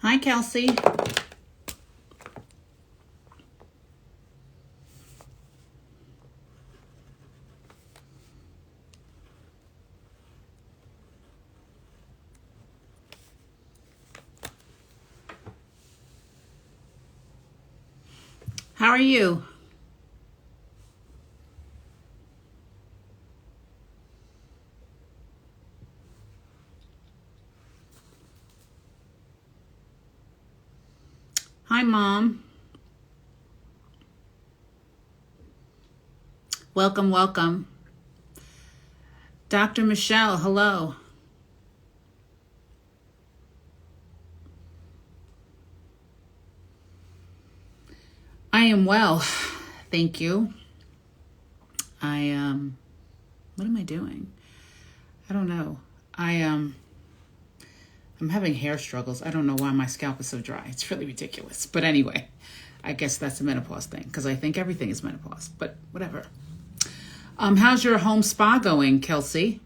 Hi, Kelsey. How are you? Hi, Mom. Welcome, welcome. Dr. Michelle, hello. I am well, thank you. What am I doing? I don't know. I'm having hair struggles. I don't know why my scalp is so dry. It's really ridiculous. But anyway, I guess that's a menopause thing because I think everything is menopause, but whatever. How's your home spa going, Kelsey?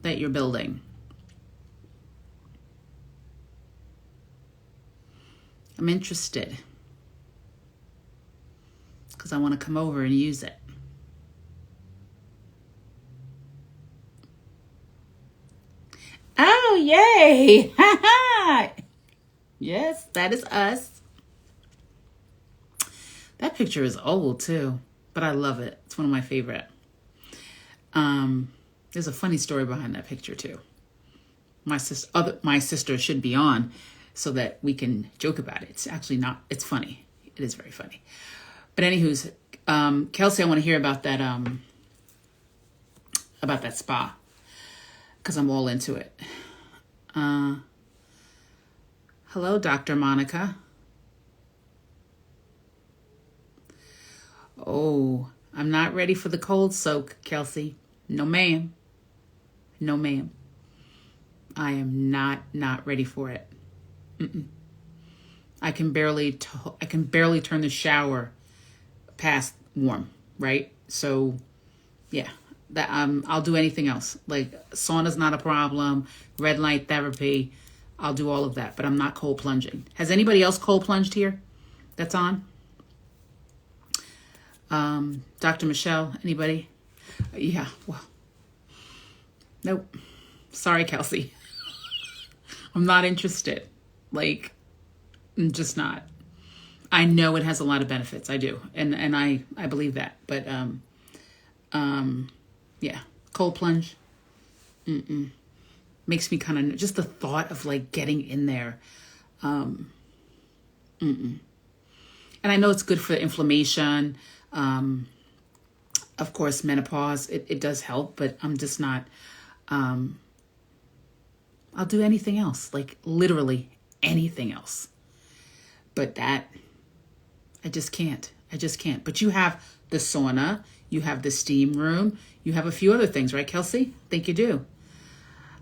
That you're building? I'm interested because I want to come over and use it. Oh, yay! Yes, that is us. That picture is old too, but I love it. It's one of my favorite. There's a funny story behind that picture too. My sister should be on so that we can joke about it. It's actually not. It's funny. It is very funny. But anywho's, Kelsey, I want to hear about that spa because I'm all into it. Hello, Dr. Monica. Oh, I'm not ready for the cold soak, Kelsey. No, ma'am. No, ma'am. I am not ready for it. I can barely turn the shower past warm, right? So, yeah, that I'll do anything else. Like sauna's not a problem. Red light therapy, I'll do all of that. But I'm not cold plunging. Has anybody else cold plunged here? That's on. Dr. Michelle, anybody? Yeah. Well, nope. Sorry, Kelsey. I'm not interested. Like, I'm just not. I know it has a lot of benefits. I do. And I believe that. But, yeah, cold plunge. Makes me kind of, just the thought of like getting in there. And I know it's good for inflammation. Of course, menopause, it does help, but I'm just not, I'll do anything else, like literally anything else. But that, I just can't. But you have the sauna, you have the steam room, you have a few other things, right, Kelsey? I think you do.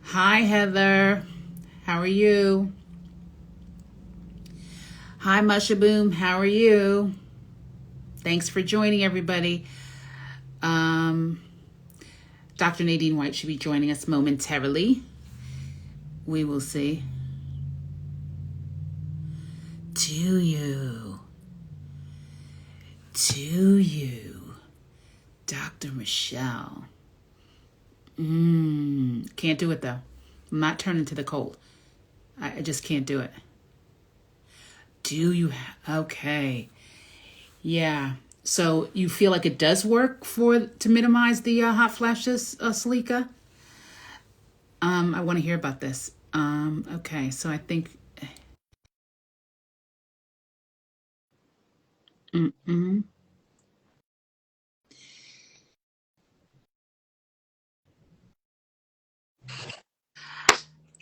Hi, Heather. How are you? Hi, Mushaboom. How are you? Thanks for joining, everybody. Dr. Nadeen White should be joining us momentarily. We will see. To you, Dr. Michelle. Can't do it though. I'm not turning to the cold. I just can't do it. Do you? Okay. Yeah. So you feel like it does work to minimize the hot flashes, Salika? I want to hear about this. Okay. So I think. Mm-mm.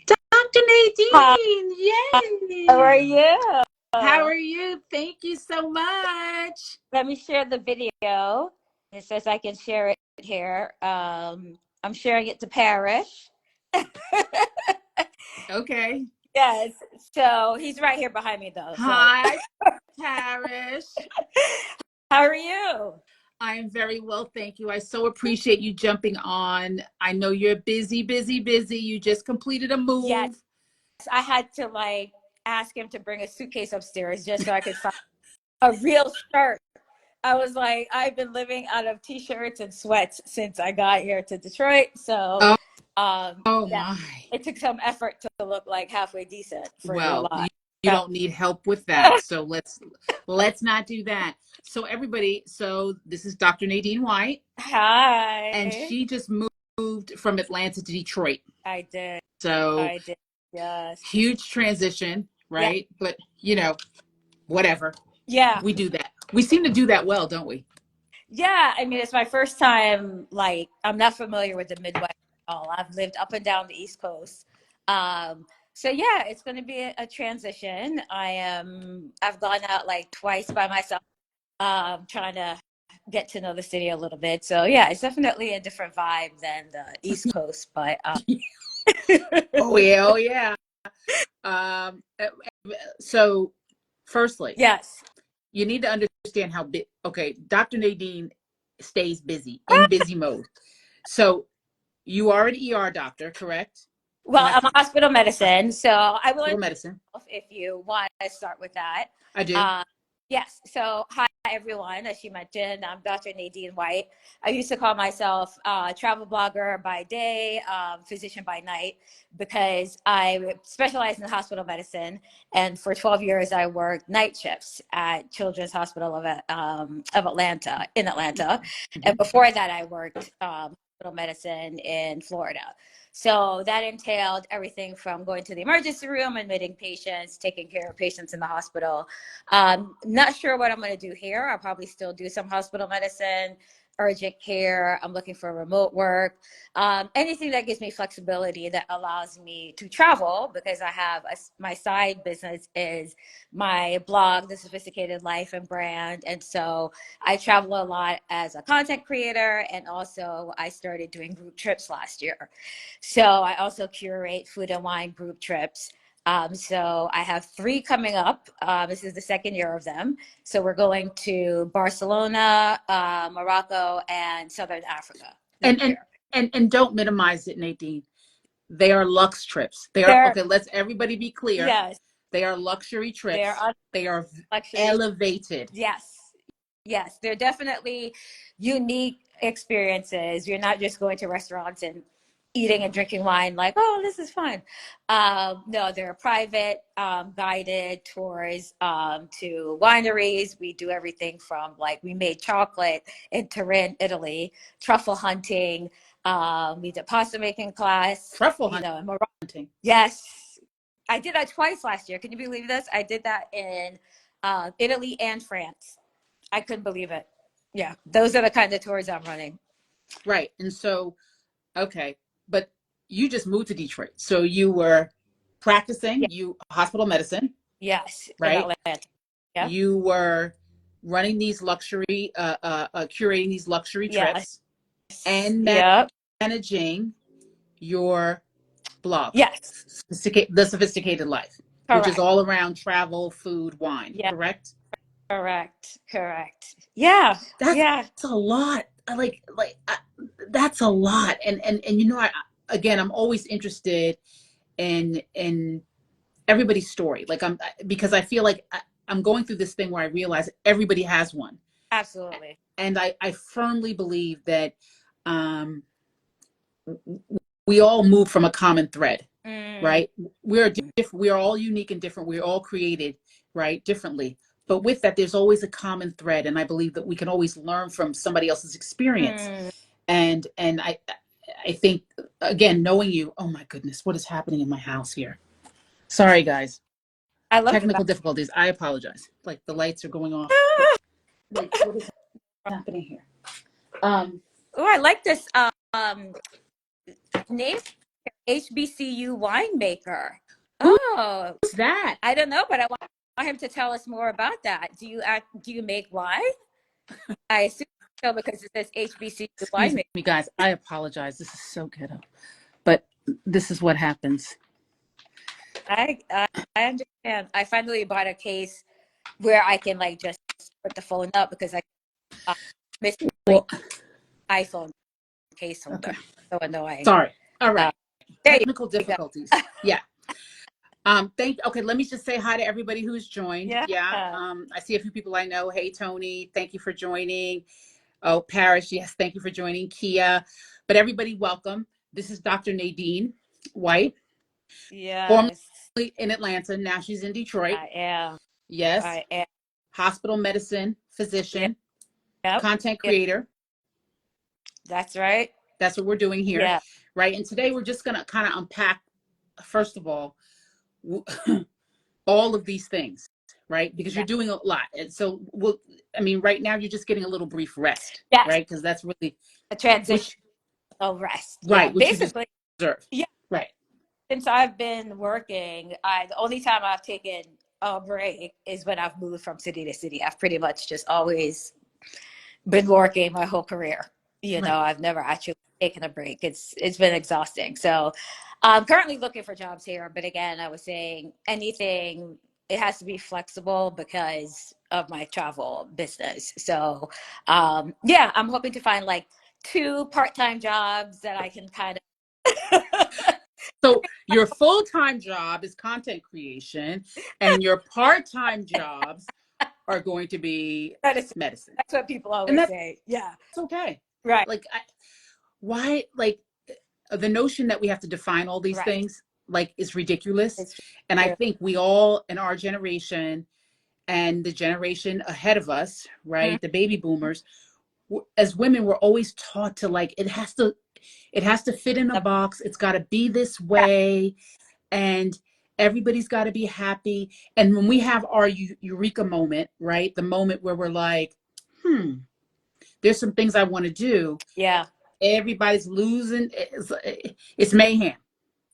Dr. Hi, Nadeen, how are yay! you? How are you? Thank you so much. Let me share the video. It says I can share it here. I'm sharing it to Parrish. Okay. Yes. So he's right here behind me though. So Hi, Parish. how are you? I am very well, thank you. I so appreciate you jumping on. I know you're busy, busy, busy. You just completed a Yes. move. I had to like ask him to bring a suitcase upstairs just so I could find a real shirt. I was like, I've been living out of t-shirts and sweats since I got here to Detroit. So, Oh, oh yeah, my. it took some effort to look like halfway decent for your Well, lot. you So, don't need help with that. So let's not do that. So everybody, so this is Dr. Nadeen White, and hi. she just moved from Atlanta to Detroit. I did. So I did. Yes. huge transition, Yeah. right? But whatever. Yeah. We do that. We seem to do that well, don't we? Yeah. I mean, it's my first time, like, I'm not familiar with the Midwest at all. I've lived up and down the East Coast. So yeah, it's going to be a transition. I've gone out like twice by myself, trying to get to know the city a little bit. So yeah, it's definitely a different vibe than the East Coast, but Oh yeah, oh yeah. Um, so firstly, yes. you need to understand how big. Okay, Dr. Nadeen stays busy in busy mode. So you are an ER doctor, correct? Well, I'm a hospital medicine, so I will Hospital medicine. if you want to start with that. I do. Uh, yes. So, hi, everyone. As you mentioned, I'm Dr. Nadeen White. I used to call myself travel blogger by day, physician by night, because I specialize in hospital medicine. And for 12 years, I worked night shifts at Children's Hospital of Atlanta, in Atlanta. Mm-hmm. And before that, I worked hospital medicine in Florida. So that entailed everything from going to the emergency room, admitting patients, taking care of patients in the hospital. Not sure what I'm going to do here. I'll probably still do some hospital medicine, urgent care. I'm looking for remote work, anything that gives me flexibility that allows me to travel, because I have my side business is my blog, The Sophisticated Life and Brand. And so I travel a lot as a content creator. And also I started doing group trips last year. So I also curate food and wine group trips. So I have 3 coming up. This is the second year of them. So we're going to Barcelona, Morocco, and Southern Africa And next and year. and don't minimize it, Nadine. They are luxe trips. They are They're okay. Let's everybody be clear. yes, They are luxury they're trips. on They are luxury. elevated. Yes, yes, they're definitely unique experiences. You're not just going to restaurants and eating and drinking wine like, oh, this is fun. No, they're private, guided tours to wineries. We do everything from like we made chocolate in Turin, Italy, truffle hunting. We did pasta making class, Truffle you know, in Morocco. hunting. Yes, I did that twice last year. Can you believe this? I did that in Italy and France. I couldn't believe it. Yeah, those are the kind of tours I'm running. Right. And so, okay, but you just moved to Detroit. So you were practicing Yeah. you hospital medicine, Yes, in right? Atlanta. Yeah. You were running these curating these luxury Yes. trips and Yep. managing your blog, Yes. The Sophisticated Life, which is Correct. all around travel, food, wine, Yeah. correct? Correct. Correct. Yeah. That's Yeah. a lot. That's a lot. And again, I'm always interested in everybody's story. Because I feel like I'm going through this thing where I realize everybody has one. Absolutely. And I firmly believe that um, we all move from a common thread, Mm. right? We're different. We are all unique and different. We're all created, right, differently. But with that, there's always a common thread, and I believe that we can always learn from somebody else's experience. Mm. And I think, again, knowing you, oh my goodness, what is happening in my house here? Sorry, guys, I love technical that. difficulties. I apologize. Like the lights are going off. Like what is happening here? Um, Oh, I like this name, HBCU winemaker. who's Oh, that? I don't know, but I want him to tell us more about that. Do you make wine? I assume so because it says HBCU Excuse winemaker. me, guys. I apologize. This is so ghetto, but this is what happens. I I, I understand. I finally bought a case where I can like just put the phone up because I miss my Well, iPhone case holder. okay. So annoying. Sorry. All Uh, right. there Technical you go. difficulties. Yeah. Okay, let me just say hi to everybody who's joined. Yeah. Yeah. I see a few people I know. Hey, Tony, thank you for joining. Oh, Paris, yes, thank you for joining. Kia, but everybody, welcome. This is Dr. Nadeen White, formerly Yes. in Atlanta. Now she's in Detroit. I am. Yes, I am. hospital medicine Yeah. physician, Yep. content Yeah. creator. That's right. That's what we're doing here, Yeah. right? And today we're just going to kind of unpack, first of all, all of these things, right? Because you're Yeah. doing a lot. And so, I mean, right now you're just getting a little brief rest, Yes. right? Because that's really, A transition which, of rest. Yeah. right, which you Basically, deserve. yeah. Right, Since I've been working, the only time I've taken a break is when I've moved from city to city. I've pretty much just always been working my whole career. right. I've never actually taken a break. It's been exhausting. So I'm currently looking for jobs here, but again, I was saying anything, it has to be flexible because of my travel business. So yeah, I'm hoping to find like 2 part-time jobs that I can kind of So your full-time job is content creation and your part-time jobs are going to be medicine. medicine. That's what people And always that's say. Yeah. okay. Right. Like, why, like, the notion that we have to define all these Right. things, like, is ridiculous. It's And I true. think we all in our generation and the generation ahead of us, Mhm. right, the baby boomers, as women, we're always taught to, like, it has to fit in a box, it's got to be this Yeah. way, and everybody's got to be happy. And when we have our eureka moment, right, the moment where we're like, there's some things I want to do, Yeah. everybody's losing, it's mayhem,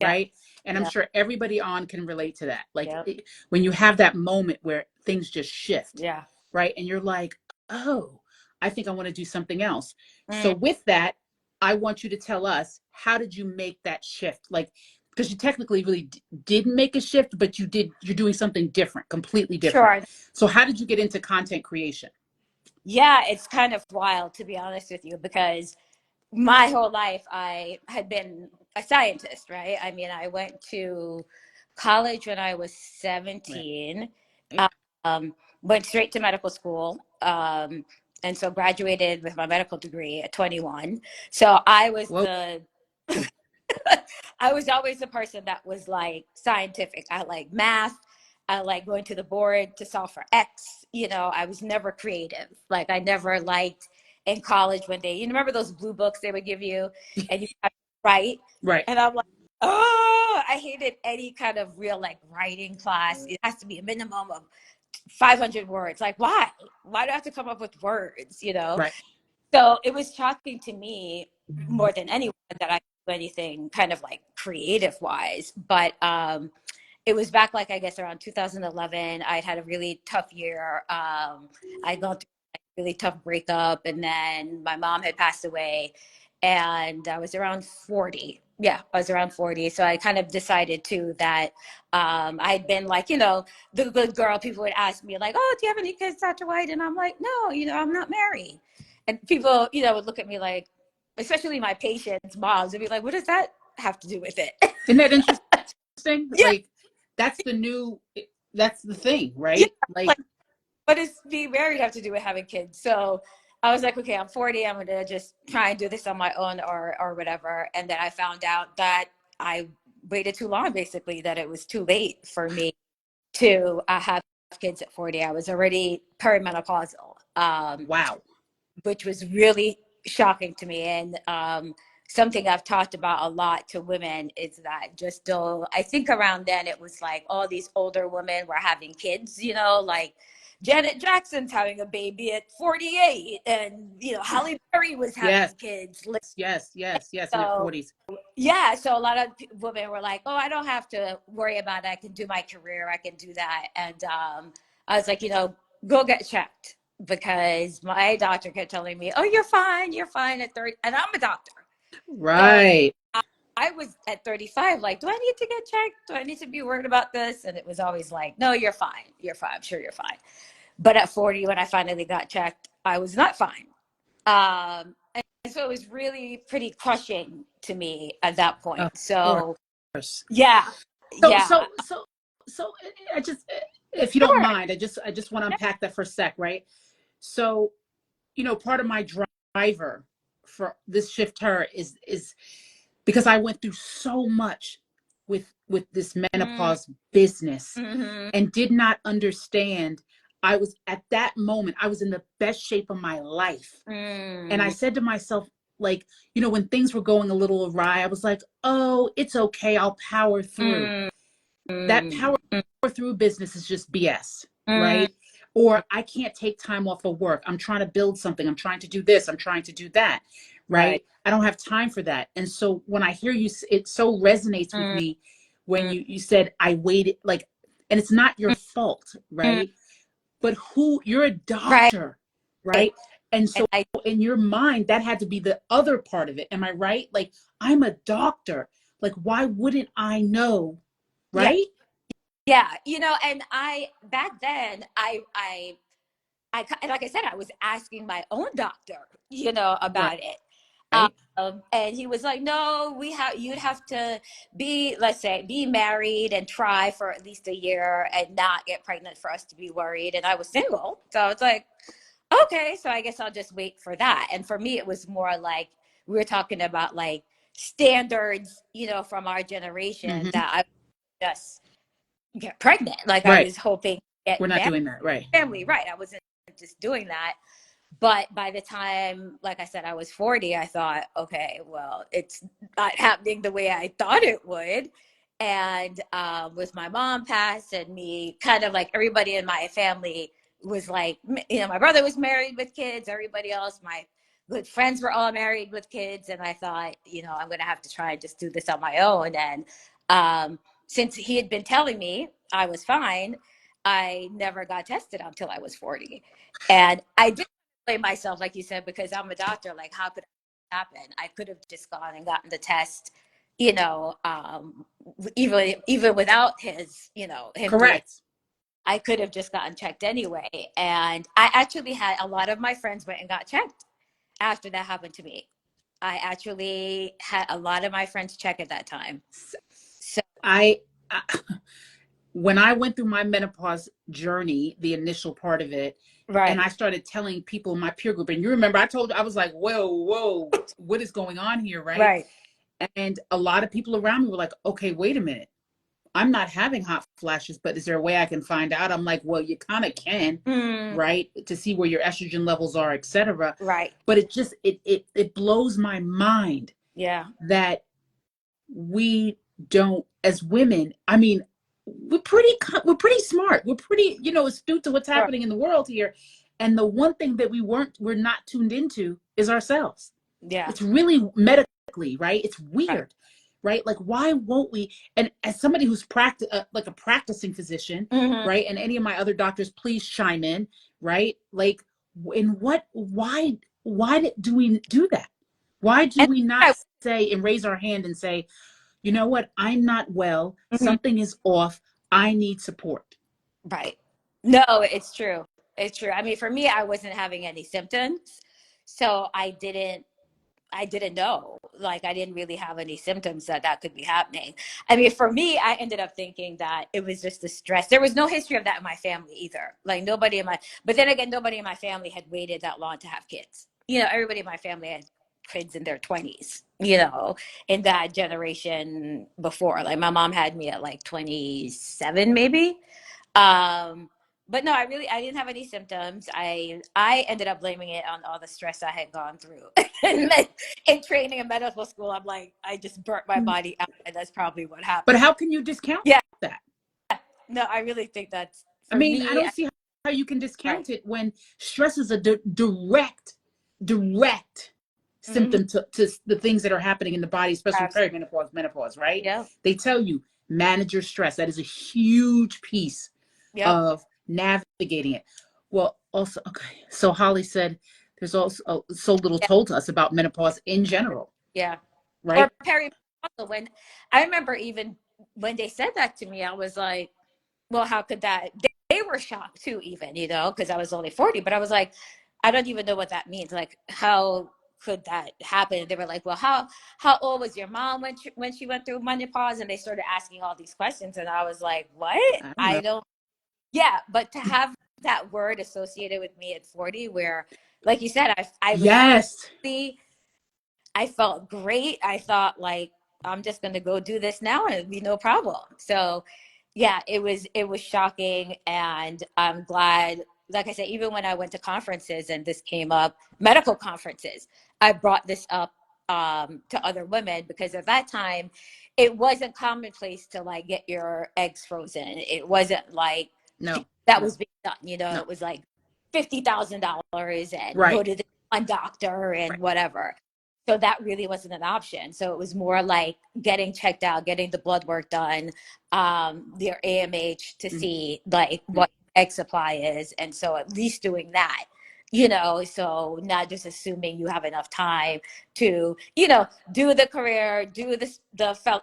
Yeah. right? And I'm Yeah. sure everybody on can relate to that, like, Yeah. when you have that moment where things just shift, Yeah. right? And you're like, oh, I think I want to do something else. So Mm. with that, I want you to tell us, how did you make that shift? Like, because you technically really didn't make a shift, but you're doing something different, completely different. Sure. So how did you get into content creation? Yeah, it's kind of wild to be honest with you because my whole life I had been a scientist, right? I mean, I went to college when I was Right. 17, um, went straight to medical school, and so graduated with my medical degree at 21. So I was Well, the I was always the person that was like scientific. I like math. I like going to the board to solve for X. I was never creative. Like I never liked in college when you remember those blue books they would give you and you have to write. right, And I'm like, oh, I hated any kind of real like writing class. It has to be a minimum of 500 words. Like why? Why do I have to come up with words? right. So it was shocking to me more than anyone that I do anything kind of like creative wise. But it was back like I guess around 2011. I'd had a really tough year. I'd gone through a really tough breakup, and then my mom had passed away, and I was around 40. Yeah, I was around 40. So I kind of decided too that I'd been like, the good girl. People would ask me like, "Oh, do you have any kids, Dr. White?" And I'm like, "No, I'm not married." And people, would look at me like, especially my patients' moms, would be like, "What does that have to do with it?" Isn't that interesting? Yeah, Like, that's the new, that's the thing, yeah. right? Like, Like, what does being married have to do with having kids? So I was like, okay, I'm 40. I'm gonna just try and do this on my own or whatever. And then I found out that I waited too long, basically, that it was too late for me to have kids at 40. I was already perimenopausal. wow. Which was really shocking to me. And something I've talked about a lot to women is that just still, I think around then it was like all these older women were having kids, like Janet Jackson's having a baby at 48, and Halle Berry was Yes, having kids. yes, in their So 40s. yeah, so a lot of women were like, "Oh, I don't have to worry about it. I can do my career. I can do that." And I was like, go get checked because my doctor kept telling me, "Oh, you're fine. You're fine at 30." And I'm a doctor, so Right. I was at 35. Like, do I need to get checked? Do I need to be worried about this? And it was always like, "No, you're fine. You're fine. I'm sure you're fine." But at 40, when I finally got checked, I was not fine. And so it was really pretty crushing to me at that Of point. So course. yeah, So, yeah, so, so so I just, if you don't Sure. mind, I just want to unpack that for a sec, right? So, part of my driver for this shift her is because I went through so much with this Mm, menopause business mm-hmm, and did not understand. I was at that moment, I was in the best shape of my life. And I mm, said to myself, like, when things were going a little awry, I was like, oh, it's okay. I'll power through. mm, That mm, power through business is just BS, mm, right? Or I can't take time off of work. I'm trying to build something. I'm trying to do this. I'm trying to do that, right. right? I don't have time for that. And so when I hear you, it so resonates with Mm, me when mm, you said I waited, like, and it's not your mm, fault, mm, right? But you're a right. doctor, right? And And so in your mind, that had to be the other part of it. Am I right? Like, I'm a doctor. Like, why wouldn't I know, yeah, right? yeah. And back then, and like I said, I was asking my own doctor, Right. about it. Right. And he was like, no, you'd have to let's say, be married and try for at least a year and not get pregnant for us to be worried. And I was single. So it's like, okay, so I guess I'll just wait for that. And for me, it was more like we were talking about like standards, from our generation Hmm. that I just get pregnant. Like I Right. was hoping to We're get not married, doing that. Right. family, right? I wasn't just doing that. But by the time, like I said, I was 40, I thought, okay, well, it's not happening the way I thought it would. And with my mom passed and me, kind of like everybody in my family was like, my brother was married with kids, everybody else, my good friends were all married with kids. And I thought, I'm going to have to try and just do this on my own. And since he had been telling me I was fine, I never got tested until I was 40. And I did blame myself, like you said, because I'm a doctor. Like, how could it happen? I could have just gone and gotten the test, even without him doing. Correct. I could have just gotten checked anyway. And I actually had a lot of my friends went and got checked after that happened to me. I actually had a lot of my friends check at that time. So I, I when I went through my menopause journey, the initial part of it, and right, I started telling people in my peer group, and you remember I told you, I was like, whoa, what is going on here, right? right, And a lot of people around me were like, okay, wait a minute. I'm not having hot flashes, but is there a way I can find out? I'm like, well, you kind of can, mm, right? To see where your estrogen levels are, etc. right, But it just it blows my mind yeah, that we don't, as women, I mean, we're pretty smart. We're pretty, astute to what's sure, happening in the world here. And the one thing that we're not tuned into is ourselves. yeah, It's really medically, right? It's right, weird, right? Like, why won't we? And as somebody who's like a practicing physician, hmm right? And any of my other doctors, please chime in, right? Like, in what? Why do we do that? Why do and we not I, say and raise our hand and say, you know what? I'm not well. mhm. Something is off. I need support. Right. No, it's true. It's true. I mean, for me, I wasn't having any symptoms, so I didn't know. Like, I didn't really have any symptoms that could be happening. I mean, for me, I ended up thinking that it was just the stress. There was no history of that in my family either. Like, but then again, nobody in my family had waited that long to have kids. Everybody in my family had kids in their 20s, in that generation before. Like, my mom had me at like 27, maybe. Um, but no, I didn't have any symptoms. I ended up blaming it on all the stress I had gone through. And then in training in medical school, I'm like, I just burnt my body out, and that's probably what But happened. how can you discount Yeah, that? no, I really think that's I for mean, I me. don't see how you can Right. discount it when stress is a direct Mm-hmm. symptom to the things that are happening in the body, especially perimenopause, menopause, right? Yep. They tell you manage your stress. That is a huge piece Yep. of navigating it. Well, also, okay. So Holly said there's also so little Yeah. told to us about menopause in general, Yeah. Or right? perimenopause. When I remember, even when they said that to me, I was like, well, how could that? They were shocked too, even, because I was only 40, but I was like, I don't even know what that means. Like, how could that happen? They were like, well, how old was your mom when she went through menopause? And they started asking all these questions, and I was like, what? I don't I know. don't. Yeah, but to have that word associated with me at 40, where, like you said, I was Yes. healthy, I felt great. I thought like I'm just gonna go do this now and it'd be no problem. So yeah, it was shocking, and I'm glad. Like I said, even when I went to conferences and this came up, medical conferences, I brought this up to other women, because at that time it wasn't commonplace to like get your eggs frozen. It wasn't like No. that No. was being done. You know, No. it was like $50,000 and go Right. to one doctor and Right. whatever. So that really wasn't an option. So it was more like getting checked out, getting the blood work done, their AMH to Mhm. see like what egg supply is. And so at least doing that, you know, so not just assuming you have enough time to, you know, do the career, do the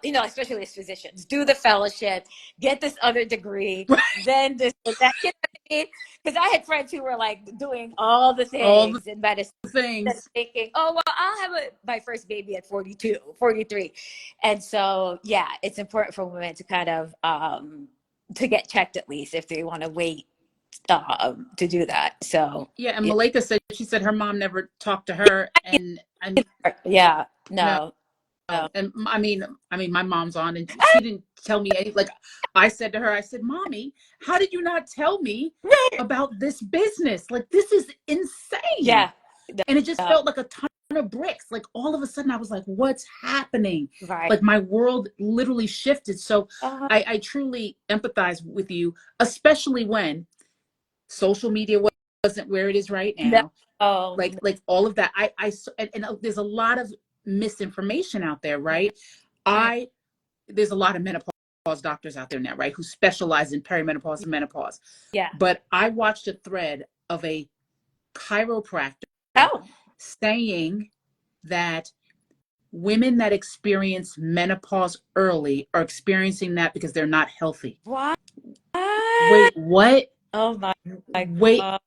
you know, especially as physicians, do the fellowship, get this other degree, then this, that, you know what I mean? Because I had friends who were like doing all the All the things in medicine, things. thinking, oh, well, I'll have my first baby at 42, 43. And so, yeah, it's important for women to kind of, to get checked at least if they want to wait to do that. So, Yeah, and yeah, Malika said she said her mom never talked to her, and yeah, no, no, no. and I mean, my mom's on, and she didn't tell me any. Like I said to her, I said, "Mommy, how did you not tell me about this business? Like this is insane." Yeah, no, And it just no. felt like a ton of bricks. Like all of a sudden, I was like, "What's happening?" Right. Like my world literally shifted. So Uh, I truly empathize with you, especially when social media wasn't where it is right no, now, oh, like all of that. And there's a lot of misinformation out there, no. right? Mm, I There's a lot of menopause doctors out there now, right, who specialize in perimenopause and menopause. yeah. But I watched a thread of a chiropractor Oh, saying that women that experience menopause early are experiencing that because they're not healthy. what? Wait, what? Oh my Wait, God.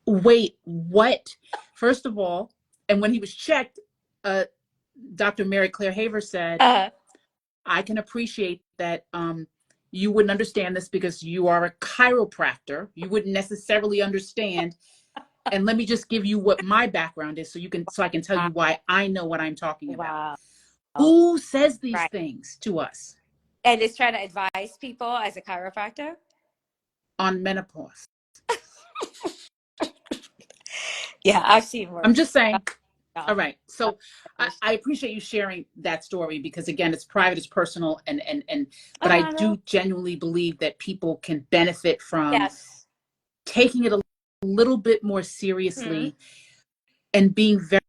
wait, what? First of all, and when he was checked, uh, Dr. Mary Claire Haver said, Uh, I can appreciate that you wouldn't understand this because you are a chiropractor. You wouldn't necessarily understand. And let me just give you what my background is so I can tell you why I know what I'm talking about. wow. Who says these Right. things to us And is trying to advise people as a chiropractor. on menopause? Yeah, I've seen I'm worse just saying. All stuff. right. So I appreciate you sharing that story because again, it's private, it's personal, but I No. do genuinely believe that people can benefit from Yes. taking it a little bit more Mm-hmm. seriously and being very,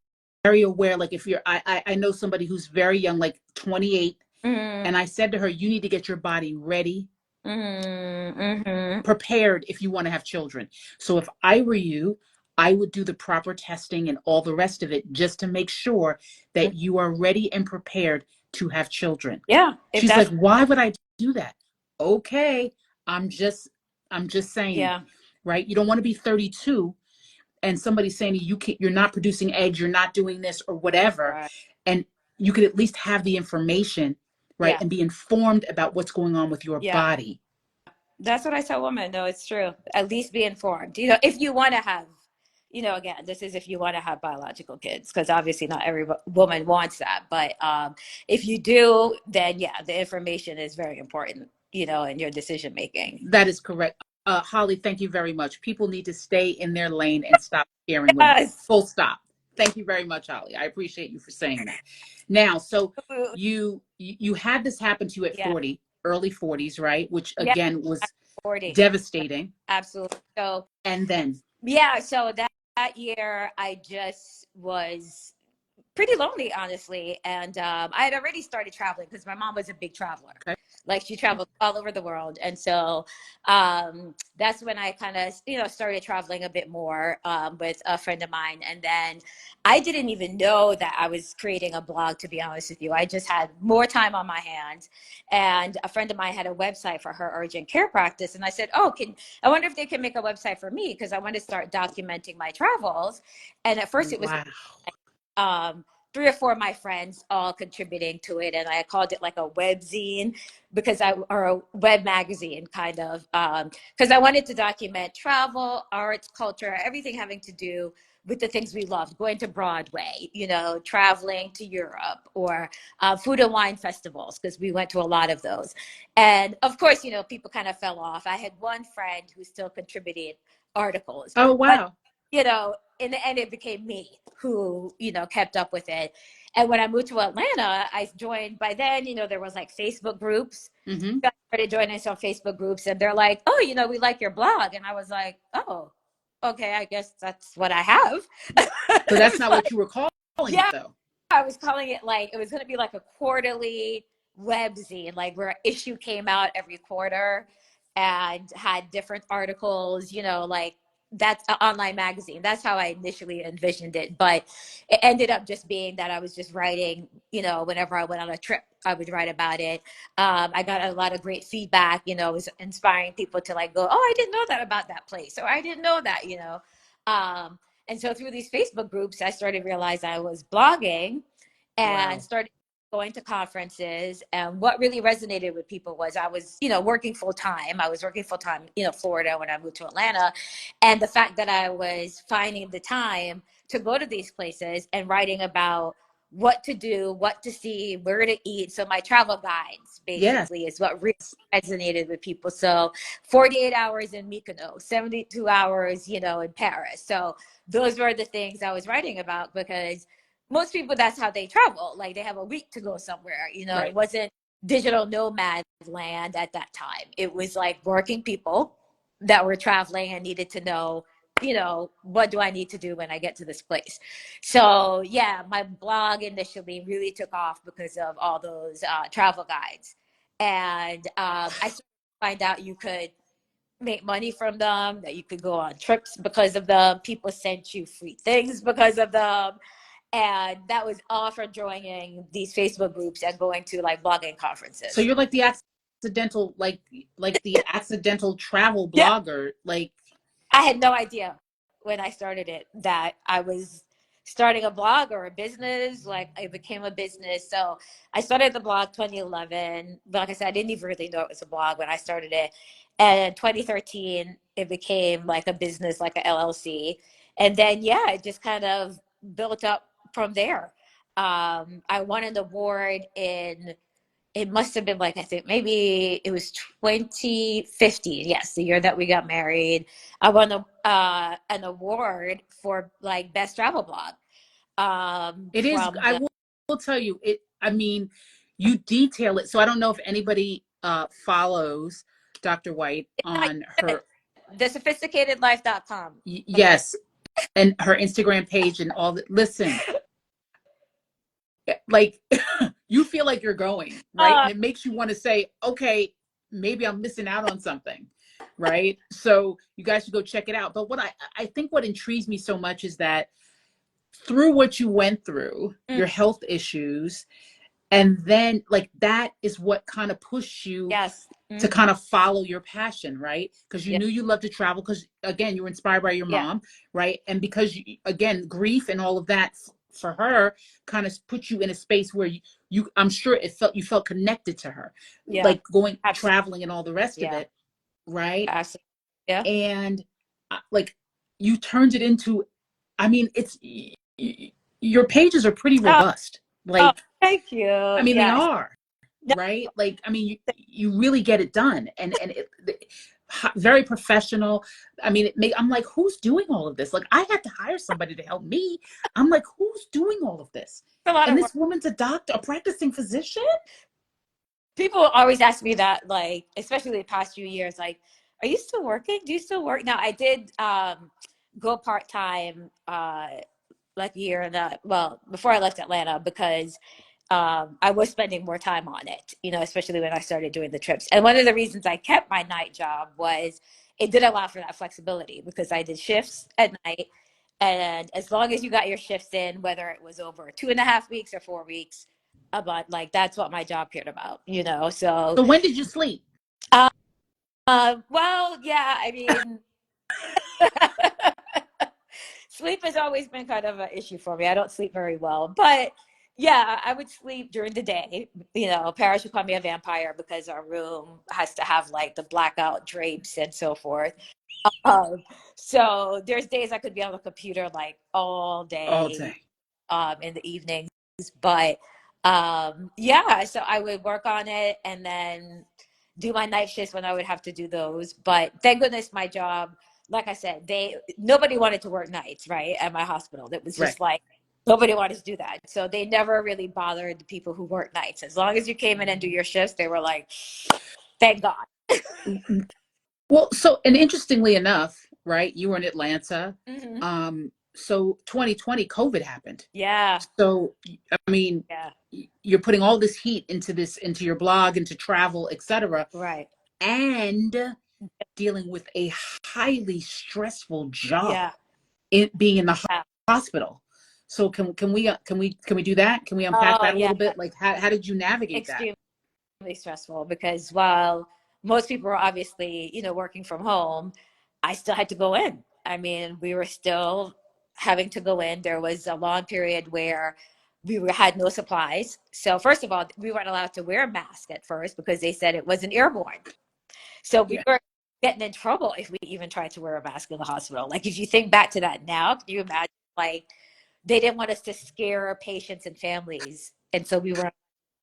very aware. Like if I know somebody who's very young, like 28, Mm-hmm. and I said to her, you need to get your body ready, Mm-hmm. prepared if you want to have children. So if I were you, I would do the proper testing and all the rest of it just to make sure Mm-hmm. that you are ready and prepared to have children. Yeah. If She's like, that's, why would I do that? Okay, I'm just I'm just saying, yeah. right? You don't want to be 32 and somebody's saying you can't, you're not producing eggs, you're not doing this or whatever, Right. and you could at least have the information, right, Yeah. and be informed about what's going on with your Yeah. body. That's what I tell women. No, it's true. At least be informed. You know, if you want to have, you know, again, this is if you want to have biological kids, because obviously not every woman wants that. But if you do, then yeah, the information is very important, you know, in your decision making. That is correct. Holly, thank you very much. People need to stay in their lane and stop sharing women. Yes. Full stop. Thank you very much, Holly. I appreciate you for saying that. Now, so you had this happen to you at Yeah. 40, early 40s, right? Which Yeah. again was 40. devastating. Absolutely. So And then, yeah, so that year I just was pretty lonely, honestly. And I had already started traveling because my mom was a big traveler. okay. Like she traveled all over the world. And so that's when I kind of, you know, started traveling a bit more with a friend of mine. And then I didn't even know that I was creating a blog, to be honest with you. I just had more time on my hands. And a friend of mine had a website for her urgent care practice. And I said, oh, I wonder if they can make a website for me because I want to start documenting my travels. And at first it was Wow. three or four of my friends all contributing to it, and I called it like a web zine or a web magazine kind of, because I wanted to document travel, arts, culture, everything having to do with the things we loved, going to Broadway, traveling to Europe, or food and wine festivals, because we went to a lot of those. And of course, people kind of fell off. I had one friend who still contributed articles, Oh, but wow. in the end, it became me who, kept up with it. And when I moved to Atlanta, I joined, by then, there was like Facebook groups. Mm-hmm. I started joining some Facebook groups, and they're like, oh, we like your blog. And I was like, oh, okay, I guess that's what I have. So It that's was not like, what you were calling it, yeah, though. I was calling it like it was going to be like a quarterly web zine, like where an issue came out every quarter and had different articles, like that's an online magazine. That's how I initially envisioned it. But it ended up just being that I was just writing, whenever I went on a trip, I would write about it. I got a lot of great feedback, it was inspiring people to like go, oh, I didn't know that about that place, or I didn't know that. Um, and so through these Facebook groups, I started to realize I was blogging and Wow. started going to conferences. And what really resonated with people was I was, working full time. I was working full time, Florida, when I moved to Atlanta. And the fact that I was finding the time to go to these places and writing about what to do, what to see, where to eat. So my travel guides Yes. basically is what really resonated with people. So 48 hours in Mykonos, 72 hours, in Paris. So those were the things I was writing about, because most people, that's how they travel. Like they have a week to go somewhere. It Right. wasn't digital nomad land at that time. It was like working people that were traveling and needed to know, what do I need to do when I get to this place? So yeah, my blog initially really took off because of all those travel guides. And I started to find out you could make money from them, that you could go on trips because of them. People sent you free things because of them. And that was all from joining these Facebook groups and going to like blogging So conferences. you're like the accidental, like the accidental travel Yeah. blogger. Like, I had no idea when I started it that I was starting a blog or a business. Like it became a business. So I started the blog 2011. Like I said, I didn't even really know it was a blog when I started it. And 2013, it became like a business, like a LLC. And then, yeah, it just kind of built up from there. I won an award in, it must have been like, I think maybe it was 2015. Yes, the year that we got married. I won an award for like best travel blog, it is, from I the, will tell you, I mean, you detail it. So I don't know if anybody follows Dr. White on her, thesophisticatedlife.com. yes, and her Instagram page and all that. Listen, like you feel like you're going, right? Uh, And it makes you want to say, okay, maybe I'm missing out on something, right? So you guys should go check it out. But I think what intrigues me so much is that through what you went through, mm, your health issues, and then like that is what kind of pushed you yes. to kind of follow your passion, right? Because you Yeah. knew you loved to travel, because again, you were inspired by your Yeah. mom, right? And because again, grief and all of that for her kind of put you in a space where I'm sure you felt connected to her, Yeah. like going Absolutely. traveling and all the rest of Yeah. it, right? Absolutely. Yeah. And like you turned it into, I mean, your pages are pretty Oh, robust. oh, Like, thank you. I mean, they Yes. are, No, right? Like, I mean, you really get it done, and very professional. I mean, I'm like, who's doing all of this? Like, I had to hire somebody to help me. I'm like, who's doing all of this? it's a lot And of work. this woman's a doctor, a practicing physician. People always ask me that, like, especially the past few years, like, are you still working? Do you still work? Now, I did go part time like a year and well, before I left Atlanta, because I was spending more time on it, especially when I started doing the trips. And one of the reasons I kept my night job was it did allow for that flexibility, because I did shifts at night. And as long as you got your shifts in, whether it was over 2.5 weeks or 4 weeks, about like that's what my job cared about. So So when did you sleep? uh, well, yeah, I mean, Sleep has always been kind of an issue for me. I don't sleep very well, but yeah, I would sleep during the day. You know, Paris would call me a vampire because our room has to have like the blackout drapes and so forth. Um, so there's days I could be on the computer like all All day, day. in the evenings. But yeah, so I would work on it and then do my night shifts when I would have to do those. But thank goodness my job, like I said, nobody wanted to work nights, right? At my hospital. It was Right. just like nobody wanted to do that. So they never really bothered the people who work nights. As long as you came in and do your shifts, they were like, thank God. Well, so, and interestingly enough, right, you were in Atlanta. Hmm. So 2020 COVID happened. Yeah. So, I mean, Yeah. you're putting all this heat into this, into your blog, into travel, etc., Right. and dealing with a highly stressful job, Yeah. being in the Yeah. hospital. So can we do that? Can we unpack Oh, that a yeah. little bit? Like, how did you navigate that? Extremely stressful because while most people were obviously, working from home, I still had to go in. I mean, we were still having to go in. There was a long period where had no supplies. So first of all, we weren't allowed to wear a mask at first because they said it wasn't airborne. So we Yeah. were getting in trouble if we even tried to wear a mask in the hospital. Like if you think back to that now, can you imagine like they didn't want us to scare patients and families. And so we were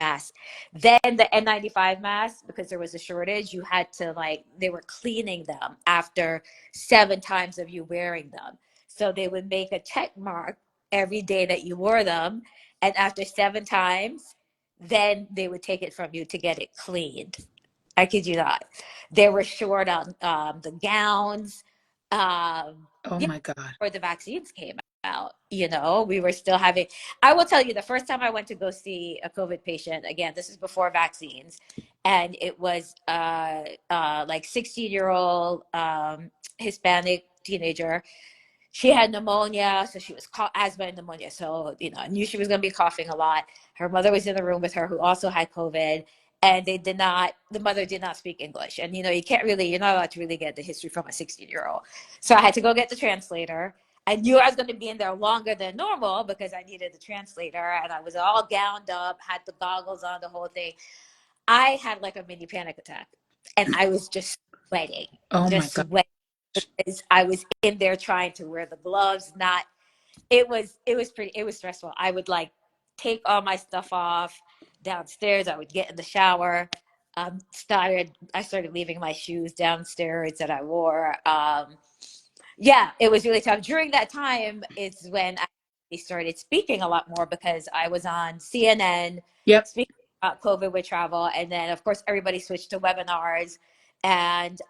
masks. Then the N95 masks, because there was a shortage, you had to they were cleaning them after 7 times of you wearing them. So they would make a check mark every day that you wore them. And after 7 times, then they would take it from you to get it cleaned. I kid you not. They were short on the gowns. Oh Yeah, my God. before the vaccines came out, we were still having. I will tell you, the first time I went to go see a COVID patient, again, this is before vaccines, and it was like 16-year-old Hispanic teenager. She had pneumonia, so she was asthma and pneumonia. So, I knew she was going to be coughing a lot. Her mother was in the room with her who also had COVID. And the mother did not speak English. And, you're not allowed to really get the history from a 16-year-old. So I had to go get the translator. I knew I was going to be in there longer than normal because I needed the translator. And I was all gowned up, had the goggles on, the whole thing. I had like a mini panic attack. And I was Oh my just God. sweating because I was in there trying to wear the gloves. Not it was stressful. I would take all my stuff off downstairs. I would get in the shower. I started leaving my shoes downstairs that I wore. Yeah, it was really tough. During that time is when I started speaking a lot more because I was on CNN Yep. speaking about COVID with travel. And then, of course, everybody switched to webinars. And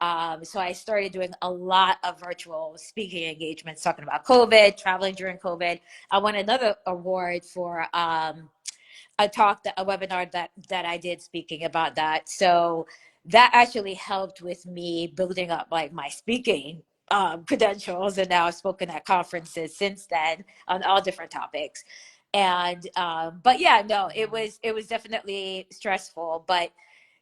so I started doing a lot of virtual speaking engagements talking about COVID, traveling during COVID. I won another award for a webinar that I did speaking about that. So that actually helped with me building up like my speaking credentials, and now I've spoken at conferences since then on all different topics. And but yeah, no, it was definitely stressful. But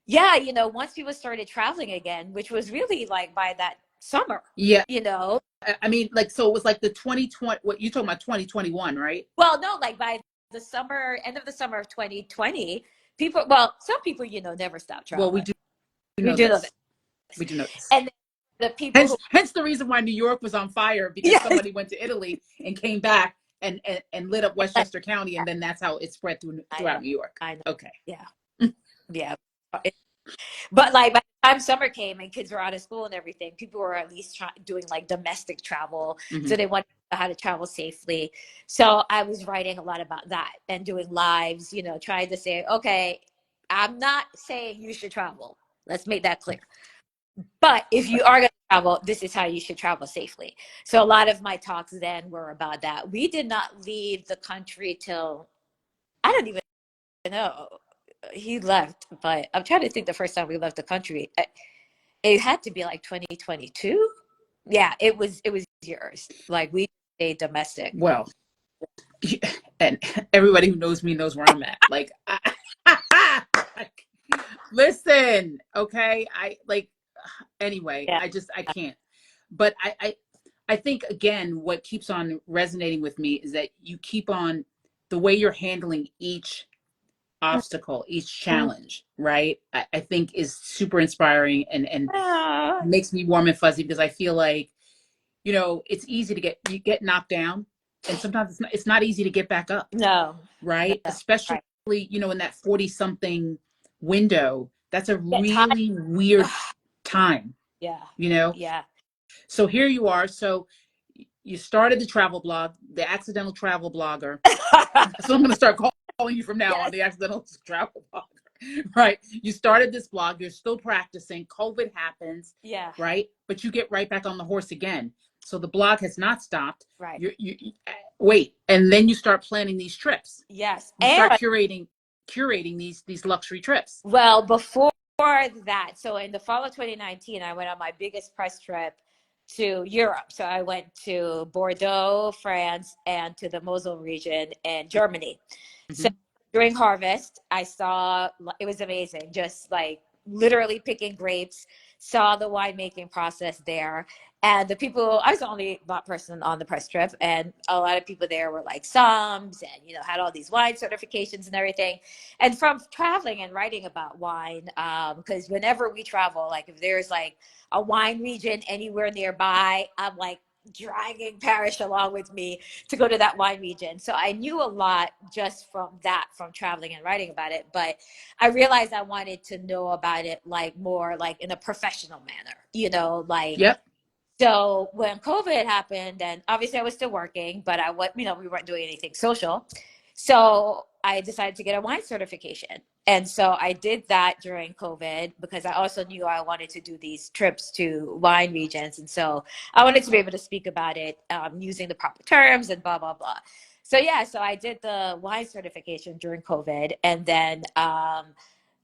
yeah, once people started traveling again, which was really like by that summer, Yeah. you know. I mean, like, so it was like the 2020, what you talking about, 2021, right? Well, no, like by end of the summer of 2020, some people, never stop Well, we traveling. do We know do know this. this. We do know this. And the people Hence, who, hence the reason why New York was on fire, because yes, somebody went to Italy and came back and lit up like, Westchester County, and then that's how it spread I know, throughout New York. I know, Okay. yeah, yeah. But like by the time summer came and kids were out of school and everything, people were at least doing like domestic travel. Hmm. So they wanted to know how to travel safely. So I was writing a lot about that and doing lives, trying to say, okay, I'm not saying you should travel. Let's make that clear. But if you are going to travel, this is how you should travel safely. So a lot of my talks then were about that. We did not leave the country till, I don't even know. He left, but I'm trying to think the first time we left the country. It had to be like 2022. Yeah, it was years. Like we stayed domestic. Well, and everybody who knows me knows where I'm at. Like, listen, okay. I like, anyway, Yeah. I can't. But I I think again, what keeps on resonating with me is that you keep on the way you're handling each obstacle, each challenge, right? I think is super inspiring and Ah, makes me warm and fuzzy because I feel like, it's easy to get knocked down, and sometimes it's not easy to get back up, no, no, right? no, Especially, right. in that 40 something window. That's a Get tired. really weird time, Yeah, you know? yeah. So here you are. So you started the travel blog, the accidental travel blogger. So I'm going to start calling you from now on Yes, the accidental travel blogger, right? You started this blog, you're still practicing, COVID happens, yeah, right? But you get right back on the horse again. So the blog has not stopped. right. You wait, and then you start planning these trips. Yes. You start And curating these luxury trips. well, before that, so in the fall of 2019, I went on my biggest press trip to Europe. So I went to Bordeaux, France, and to the Mosel region in Germany. So Hmm. during harvest, I saw it was amazing, just like literally picking grapes, saw the winemaking process there. And the people, I was the only black person on the press trip, and a lot of people there were like SOMs and, had all these wine certifications and everything. And from traveling and writing about wine, because whenever we travel, like if there's like a wine region anywhere nearby, I'm like dragging Parish along with me to go to that wine region. So I knew a lot just from that, from traveling and writing about it. But I realized I wanted to know about it like more like in a professional manner, like Yep. so when COVID happened, and obviously I was still working, but we weren't doing anything social. So I decided to get a wine certification. And so I did that during COVID because I also knew I wanted to do these trips to wine regions. And so I wanted to be able to speak about it using the proper terms and blah, blah, blah. So yeah, so I did the wine certification during COVID. And then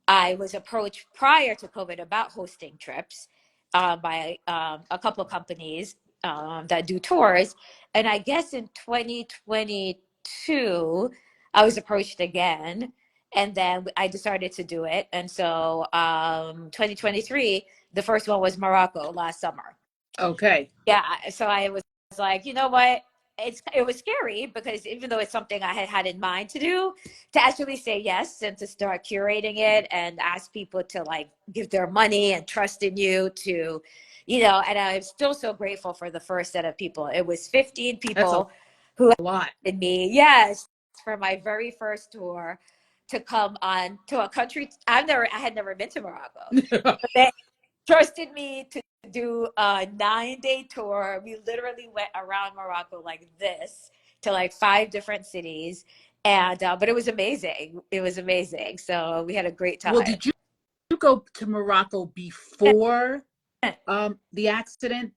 I was approached prior to COVID about hosting trips by a couple of companies that do tours. And I guess in 2022, I was approached again. And then I decided to do it. And so 2023, the first one was Morocco last summer. Okay. Yeah, so I was like, you know what? It was scary because even though it's something I had had in mind to do, to actually say yes and to start curating it and ask people to like give their money and trust in you to, and I'm still so grateful for the first set of people. It was 15 That's a people who lot. in me, yes, for my very first tour to come on to a country I had never been to Morocco. But they trusted me to do a 9-day tour. We literally went around Morocco like this to like 5 different cities. And but it was amazing. It was amazing. So we had a great Well, time. did you go to Morocco before the accident?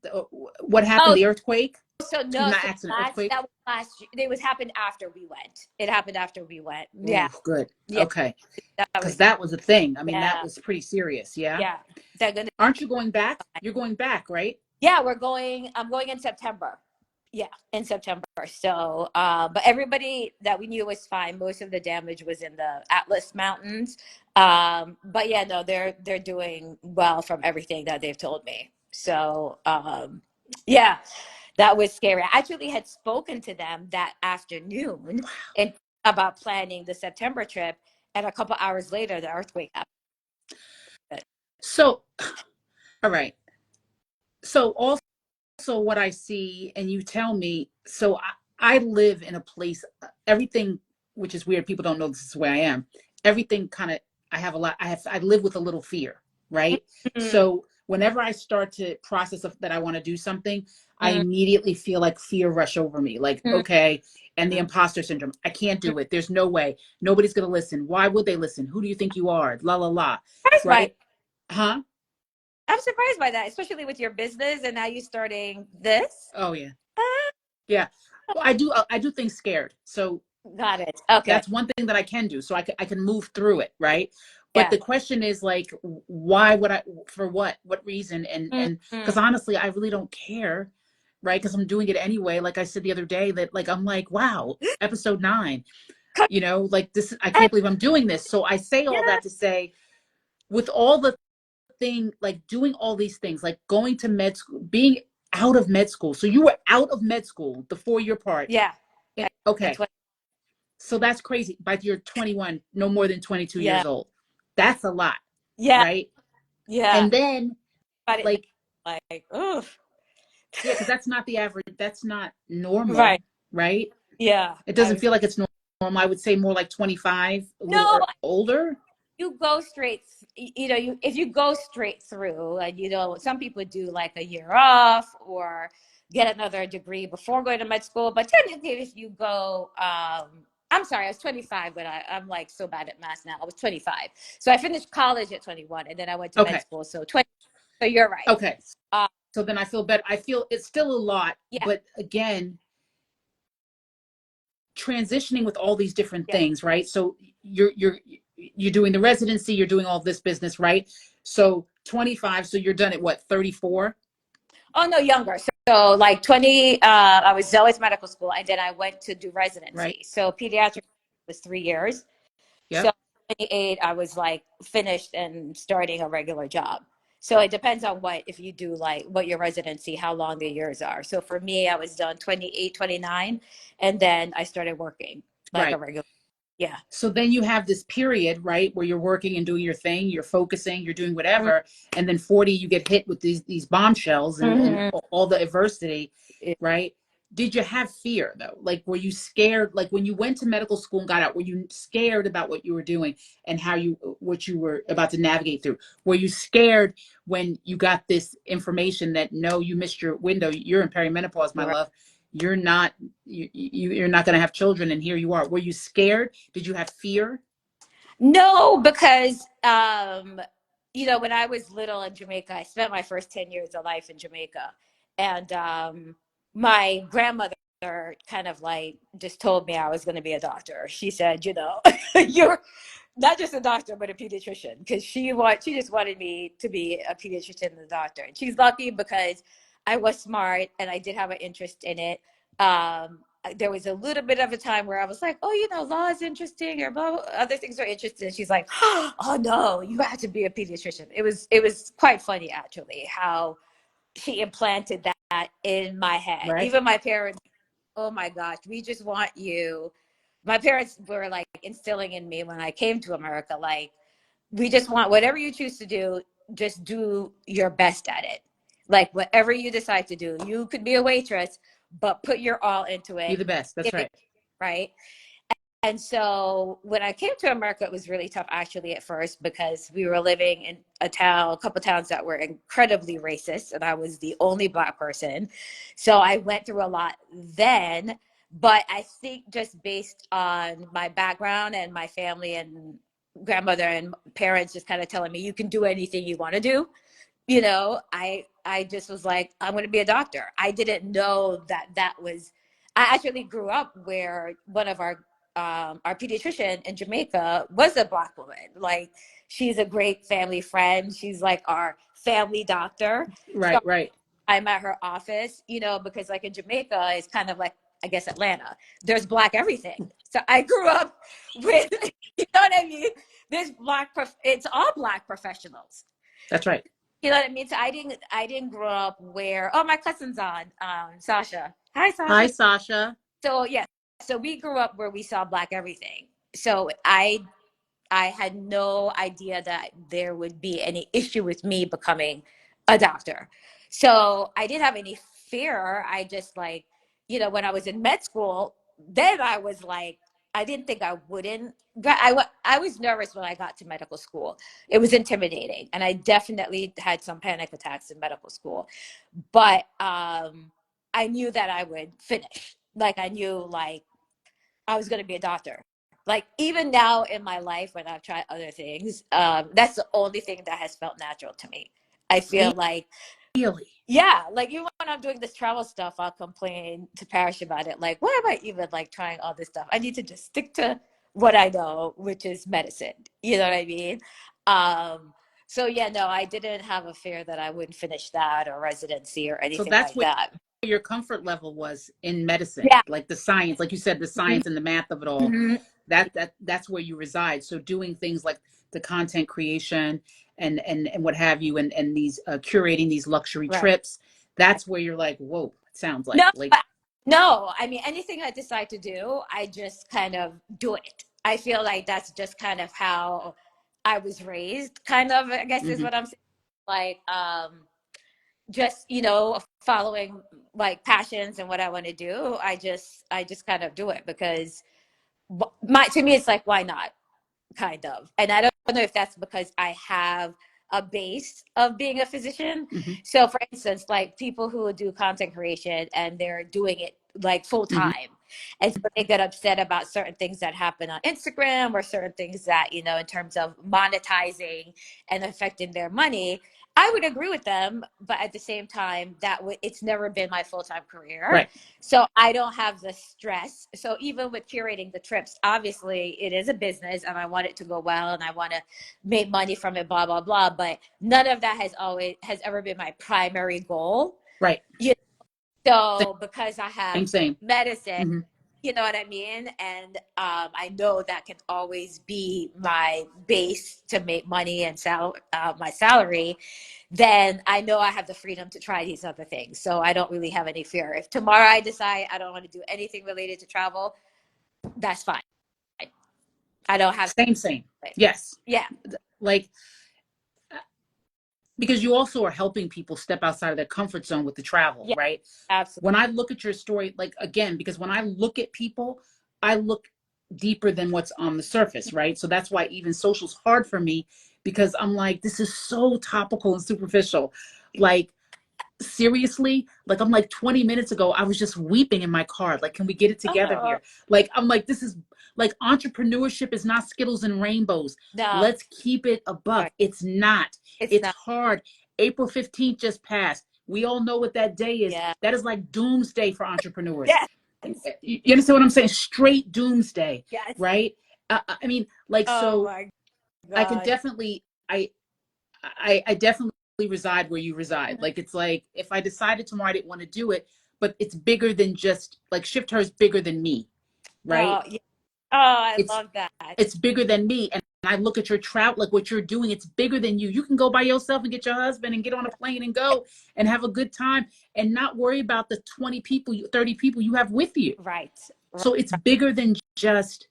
What happened? Oh, The earthquake? so Excuse me, no, not so accident, earthquake. that was last year. It was happened after we went. It happened after we went. Yeah. Oh, good. Yeah. Okay. That Because was that was a thing. I mean, that yeah. was pretty serious. Yeah. Yeah. That gonna Aren't you going back? You're going back, right? Yeah, I'm going in September. Yeah, in September. So, but everybody that we knew was fine. Most of the damage was in the Atlas Mountains. But yeah, no, they're doing well from everything that they've told me. So, yeah, that was scary. I actually had spoken to them that afternoon and about planning the September trip, and a couple hours later, the earthquake happened. So, all right. So also what I see, and you tell me, so I live in a place, everything, which is weird. People don't know this is where I am. Everything kind of, I live with a little fear, right? Mm, So whenever I start to process that I want to do something, I mm, immediately feel like fear rush over me. Like, mm, okay. And the mm. imposter syndrome. I can't do it. There's no way. Nobody's going to listen. Why would they listen? Who do you think you are? La, la, la. Surprised by Right? Huh? I'm surprised by that, especially with your business and now you starting this. Oh yeah. Uh, Yeah. Well, I do things scared. So Got it. Okay. that's one thing that I can do. So I can move through it, right? But Yeah. the question is like, why would I, for what reason? And because Mm-hmm. honestly, I really don't care, right? Because I'm doing it anyway. Like I said the other day, that like I'm like, wow, episode 9, like this, I can't believe I'm doing this. So I say all Yeah. that to say, with all the thing, like doing all these things, like going to med school, being out of med school. So you were out of med school, the 4-year part. Yeah. At Okay. 20, So that's crazy. But you're 21, no more than 22 yeah. years old. That's a lot, Yeah. right? Yeah. And then, But it like, like, oh, yeah, because that's not the average. That's not right. normal, right? Yeah. It I doesn't was feel like it's normal. I would say more like 25, a little no, older. you go straight, you know, you if you go straight through, and you know, some people do like a year off or get another degree before going to med school. But technically, if you go, I'm sorry, I was 25, but I'm like so bad at math now. I was 25, so I finished college at 21, and then I went to med Okay. school. So 20. So you're right. Okay. Uh, So then I feel better. I feel it's still a lot, yeah, but again, transitioning with all these different yeah. things, right? So you're doing the residency, you're doing all this business, right? So 25, so you're done at what, 34? Oh no, younger. So like 20, I was Zoe's medical school, and then I went to do Right? residency. So pediatric was 3 years. So Yep. 28, I was like finished and starting a regular job. So it depends on what, if you do like what your residency, how long the years are. So for me, I was done 28, 29, and then I started working like a Right. regular. Yeah. So then you have this period, right, where you're working and doing your thing, you're focusing, you're doing whatever, and then 40, you get hit with these bombshells and Mm-hmm. all the adversity, right? Did you have fear though? Like, were you scared? Like when you went to medical school and got out, were you scared about what you were doing and what you were about to navigate through? Were you scared when you got this information that no, you missed your window, you're in perimenopause, my love, you're not you're not going to have children, and here you are? Were you scared? Did you have fear? No, because you know, when I was little in Jamaica, I spent my first 10 years of life in Jamaica. And my grandmother kind of like just told me I was going to be a doctor. She said, you know, you're not just a doctor, but a pediatrician, because she just wanted me to be a pediatrician and a doctor. And she's lucky because I was smart and I did have an interest in it. There was a little bit of a time where I was like, oh, you know, law is interesting, or blah, blah, other things are interesting. She's like, oh no, you have to be a pediatrician. It was quite funny actually how she implanted that in my head. Right. Even my parents, oh my gosh, we just want you. My parents were like instilling in me when I came to America, like, we just want whatever you choose to do, just do your best at it. Like whatever you decide to do, you could be a waitress, but put your all into Be it. the best. That's Give it right. right. And so when I came to America, it was really tough actually at first, because we were living in a couple towns that were incredibly racist, and I was the only Black person. So I went through a lot then. But I think just based on my background and my family and grandmother and parents just kind of telling me, you can do anything you want to do, you know, I just was like, I'm going to be a doctor. I didn't know that was. I actually grew up where one of our pediatrician in Jamaica was a Black woman. Like, she's a great family friend. She's like our family doctor. So Right. Right. I'm at her office, you know, because like in Jamaica, it's kind of like, I guess, Atlanta. There's Black everything. So I grew up with, you know what I mean? There's it's all Black professionals. That's right. You know what I mean? So I didn't grow up where, oh, my cousin's on, Sasha. Hi, Hi, Sasha. Sasha. So yeah, so we grew up where we saw Black everything. So I had no idea that there would be any issue with me becoming a doctor. So I didn't have any fear. I just like, you know, when I was in med school, then I was like, I didn't think I wouldn't. I was nervous when I got to medical school. It was intimidating. And I definitely had some panic attacks in medical school. But I knew that I would finish. Like, I knew like I was going to be a doctor. Like, even now in my life when I've tried other things, that's the only thing that has felt natural to me. I feel like, Really? yeah, like even when I'm doing this travel stuff, I'll complain to Parrish about it. Like, why am I even like trying all this stuff? I need to just stick to what I know, which is medicine. You know what I mean? So yeah, no, I didn't have a fear that I wouldn't finish that or residency or So anything that's like what that. your comfort level was in medicine, Yeah. like the science, like you said, the science and the math of it all. Mm-hmm. That's where you reside. So doing things like the content creation and what have you, and these curating these luxury Right. trips, That's where you're like, whoa, it sounds No, like, no. I mean, anything I decide to do, I just kind of do it. I feel like that's just kind of how I was raised, kind of, I guess is mhm. what I'm saying. Like, just, following like passions and what I want to do. I just kind of do it because to me, it's like, why not? Kind of. And I don't know if that's because I have a base of being a physician. Mhm. So, for instance, like people who do content creation and they're doing it like full Mhm. time. And so they get upset about certain things that happen on Instagram or certain things that, in terms of monetizing and affecting their money. I would agree with them, but at the same time, it's never been my full time career. Right. So I don't have the stress. So even with curating the trips, obviously it is a business and I want it to go well and I want to make money from it, blah, blah, blah. But none of that has ever been my primary goal. Right. You So because I have Same. medicine, Mhm. you know what I mean? And I know that can always be my base to make money and my salary. Then I know I have the freedom to try these other things. So I don't really have any fear. If tomorrow I decide I don't want to do anything related to travel, that's fine. I don't have. Same. Yes. Yeah. Like, because you also are helping people step outside of their comfort zone with the travel, Yeah. right? Absolutely. When I look at your story, like, again, because when I look at people, I look deeper than what's on the surface, right? So that's why even social's hard for me, because I'm like, this is so topical and superficial. Like, seriously, like, I'm like 20 minutes ago I was just weeping in my car, like, can we get it together Oh, here? Like, I'm like, this is like, entrepreneurship is not skittles and rainbows. no, Let's keep it a buck. right. It's not. It's It's not. hard. April 15th just passed. We all know what that day is. Yeah. That is like doomsday for entrepreneurs. Yes. You understand what I'm saying? Straight doomsday, Yes. right? I mean, like, Oh so my I can God. definitely, I definitely reside where you reside. Like, it's like, if I decided tomorrow I didn't want to do it, but it's bigger than just like, shiftHER is bigger than me, right? Oh, yeah. Oh, I It's love that. it's bigger than me. And I look at your trout, like what you're doing, it's bigger than you. You can go by yourself and get your husband and get on a plane and go and have a good time and not worry about the 20 people, 30 people you have with you. Right. Right. So it's bigger than just,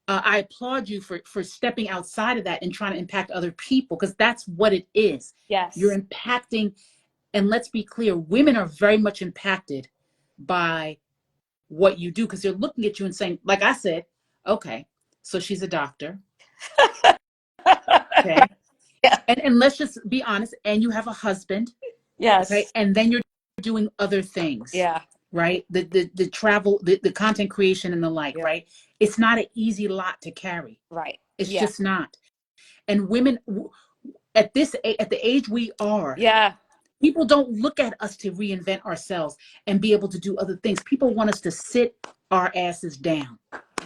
I applaud you for stepping outside of that and trying to impact other people, because that's what it is. You're Yes. impacting, and let's be clear, women are very much impacted by what you do, because they're looking at you and saying, like I said, okay, so she's a doctor. Okay. Yeah. And let's just be honest, and you have a husband, okay, Yes. and then you're doing other things, Yeah. right? The travel, the content creation and the like, Yeah. right? It's not an easy lot to carry. Right. It's Yeah. just not. And women at at the age we are, Yeah. people don't look at us to reinvent ourselves and be able to do other things. People want us to sit our asses down.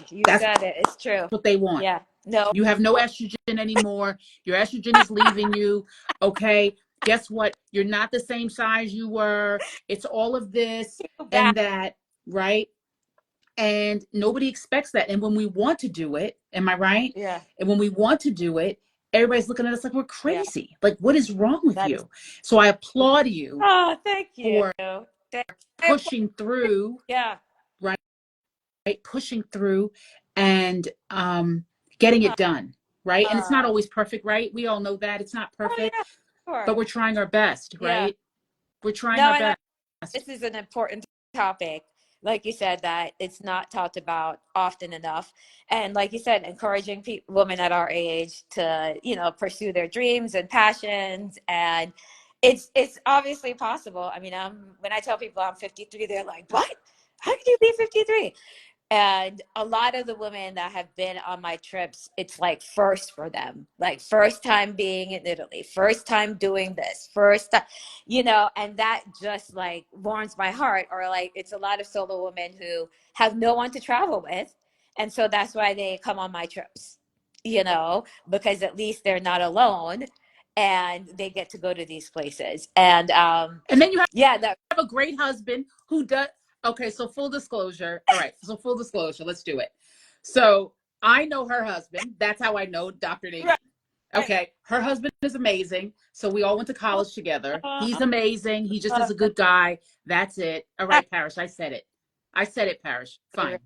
You That's said it. It's true. what they want. Yeah. No. You have no estrogen anymore. Your estrogen is leaving you. Okay. Guess what? You're not the same size you were. It's all of this Too bad. and that, right? And nobody expects that. And when we want to do it, am I right? Yeah. And when we want to do it, everybody's looking at us like we're Yeah. crazy. Like, what is wrong with That is. you? So I applaud you Oh, thank you. for Thank- I applaud- pushing through, Yeah. right? Pushing through and getting Uh, it done, right? And it's not uh, always perfect, right? We all know that it's not oh perfect, yeah. Sure. but we're trying our best, Yeah. right? We're trying No, our and best. this is an important topic. Like you said, that it's not talked about often enough. And like you said, encouraging women at our age to, pursue their dreams and passions. And it's obviously possible. I mean, when I tell people I'm 53, they're like, what? How could you be 53? And a lot of the women that have been on my trips, it's like first for them, like first time being in Italy, first time doing this, first time, and that just like warms my heart. Or like it's a lot of solo women who have no one to travel with. And so that's why they come on my trips, because at least they're not alone and they get to go to these places. And And then you yeah, that have a great husband who does. Okay, so full disclosure. All right, so full disclosure. Let's do it. So I know her husband. That's how I know Dr. right, Nadeen. Okay, her husband is amazing. So we all went to Oh, college together. He's I amazing. He just is love a good guy. That's it. All that. right, Parrish, I said it. I said it, Parrish. Fine.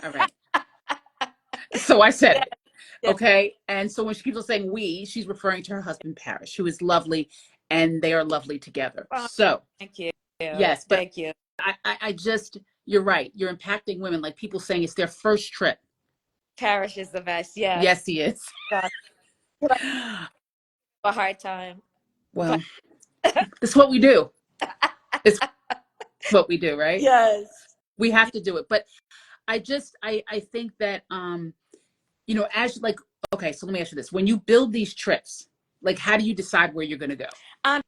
All right. So I said Yeah, it. yeah. Okay. And so when she keeps on saying we, she's referring to her husband, Parrish, who is lovely, and they are lovely together. Oh, So, thank you. yes, but Thank you. I just, you're right. You're impacting women, like people saying it's their first trip. Parish is the best. Yes. Yes, he is. God, like a hard time. But Well, this is what we do. It's what we do, right? yes. We have to do it. But I think that as like, okay, so let me ask you this. When you build these trips, like how do you decide where you're gonna go? Um,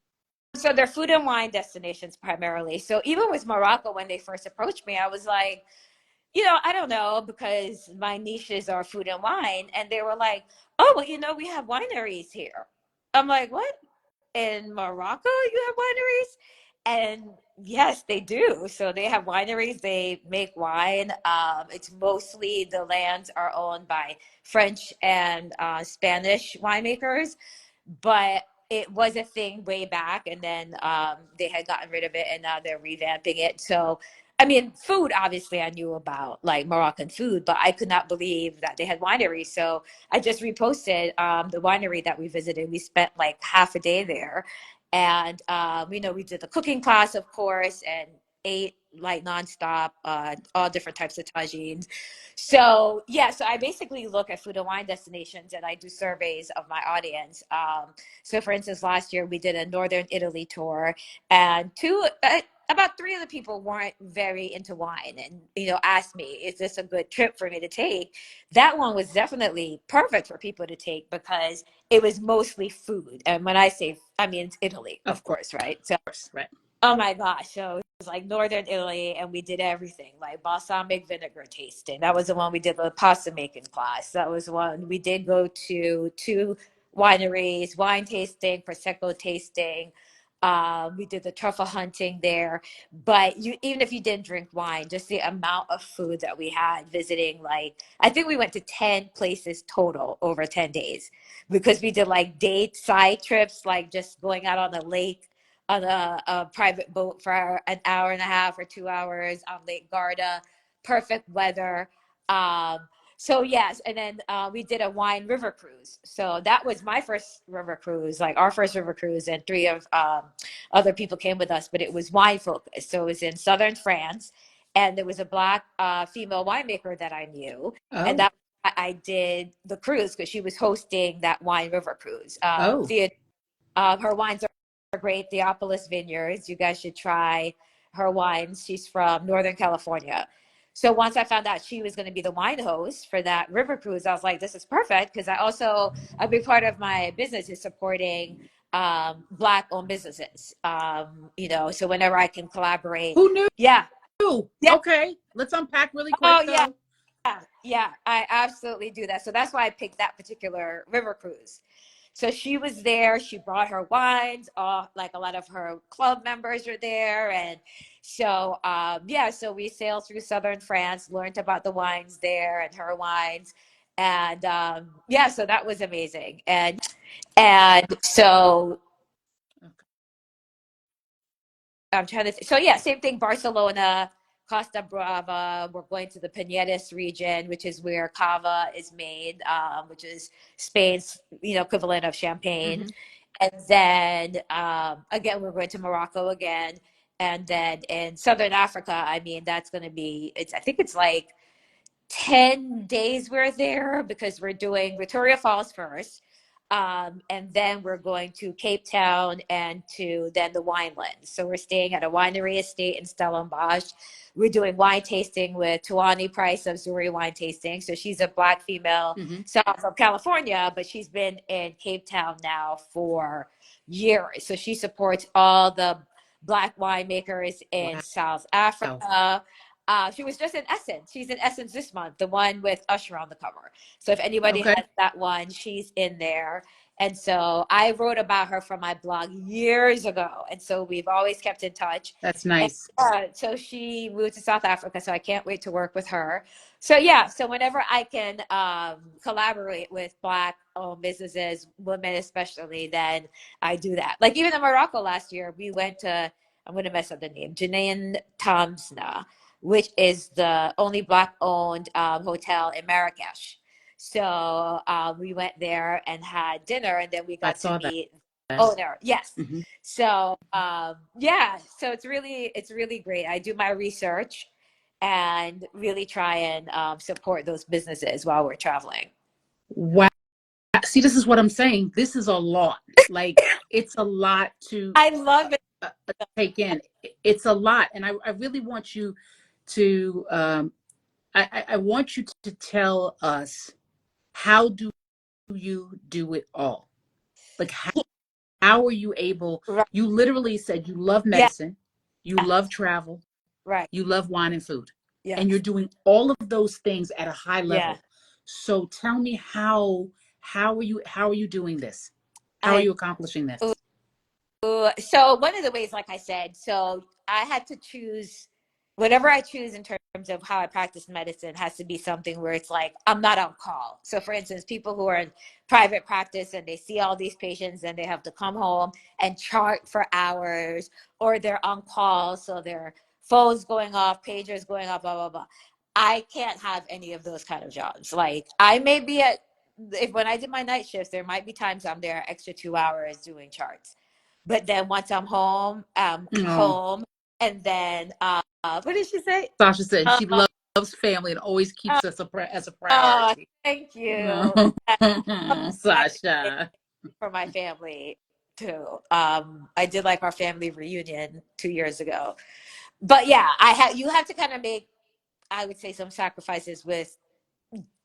so they're food and wine destinations primarily. So even with Morocco, when they first approached me, I was like, I don't know, because my niches are food and wine. And they were like, oh, well, we have wineries here. I'm like, what? In Morocco, you have wineries? And yes, they do. So they have wineries, they make wine. It's mostly the lands are owned by French and Spanish winemakers, but it was a thing way back, and then they had gotten rid of it, and now they're revamping it. So I mean, food, obviously I knew about, like Moroccan food, but I could not believe that they had wineries. So I just reposted the winery that we visited. We spent like half a day there, and we did the cooking class, of course, and ate like nonstop, all different types of tagines. So yeah, so I basically look at food and wine destinations, and I do surveys of my audience. So for instance, last year we did a Northern Italy tour, and about three of the people weren't very into wine, and asked me, is this a good trip for me to take? That one was definitely perfect for people to take because it was mostly food. And when I say, I mean, it's Italy, Of of course, right? So, course, right? oh my gosh. So it was like Northern Italy, and we did everything like balsamic vinegar tasting. That was the one we did the pasta making class. That was one we did go to two wineries, wine tasting, Prosecco tasting. We did the truffle hunting there. But even if you didn't drink wine, just the amount of food that we had visiting, like, I think we went to 10 places total over 10 days because we did like date side trips, like just going out on the lake on a private boat for an hour and a half or 2 hours on Lake Garda. Perfect weather. Um, so yes, and then we did a wine river cruise. So that was my first river cruise, like our first river cruise, and three of other people came with us, but it was wine focused. So it was in southern France, and there was a black female winemaker that I knew, and Oh, that I did the cruise because she was hosting that wine river cruise. oh, Her wines are great. Theopolis Vineyards. You guys should try her wines. She's from Northern California. So once I found out she was going to be the wine host for that river cruise, I was like, this is perfect because a big part of my business is supporting Black owned businesses. So whenever I can collaborate, who knew? yeah, yeah, Okay, let's unpack really oh quick yeah, though. yeah, I absolutely do that. So that's why I picked that particular river cruise. So she was there. She brought her wines. Like a lot of her club members were there, and so yeah. So we sailed through southern France, learned about the wines there and her wines, and yeah. So that was amazing, and so I'm trying to. So yeah, same thing. Barcelona, Costa Brava. We're going to the Pinedes region, which is where cava is made, which is Spain's equivalent of champagne. Mm-hmm. And then again, we're going to Morocco again, and then in Southern Africa. I mean, that's going to be. It's. I think it's like 10 days we're there because we're doing Victoria Falls first. And then we're going to Cape Town and to then the winelands. So we're staying at a winery estate in Stellenbosch. We're doing wine tasting with Tuani Price of Zuri Wine Tasting. So she's a Black female Mm-hmm. from California, but she's been in Cape Town now for years. So she supports all the Black winemakers in South Wow. Africa. She was just in Essence. She's in Essence this month, the one with Usher on the cover. So if anybody Okay. has that one, she's in there. And so I wrote about her from my blog years ago. And so we've always kept in touch. That's And nice. so she moved to South Africa. So I can't wait to work with her. So yeah, so whenever I can collaborate with Black owned businesses, women especially, then I do that. Like even in Morocco last year, we went to, I'm going to mess up the name, Janine Tamsna, which is the only Black owned hotel in Marrakesh. So we went there and had dinner, and then we I got to saw that. meet the owner. Yes. Mm-hmm. So yeah, so it's really great. I do my research and really try and support those businesses while we're traveling. Wow. See, this is what I'm saying. This is a lot. Like, it's a lot to I love it. take in. It's a lot. And I really want you to, I want you to tell us, how do you do it all? Like, how are you able? Right. You literally said you love Yeah. medicine, you love travel, Right. you love wine and food, and you're Yes. doing all of those things at a high Yeah. level. So tell me, how are you doing this? How are I you accomplishing this? So one of the ways, like I said, so I had to choose whatever I choose in terms of how I practice medicine has to be something where it's like I'm not on call. So for instance, people who are in private practice and they see all these patients and they have to come home and chart for hours, or they're on call, so their phones going off, pagers going off, blah blah blah. I can't have any of those kind of jobs. Like I may be at, if when I did my night shifts, there might be times I'm there extra 2 hours doing charts, but then once I'm Oh, home, and then what did she say? Sasha said Uh, she loves family and always keeps us as a oh, priority. thank you. Oh, I like to say Sasha. for my family too. I did like our family reunion 2 years ago, but yeah, you have to kind of make, I would say, some sacrifices with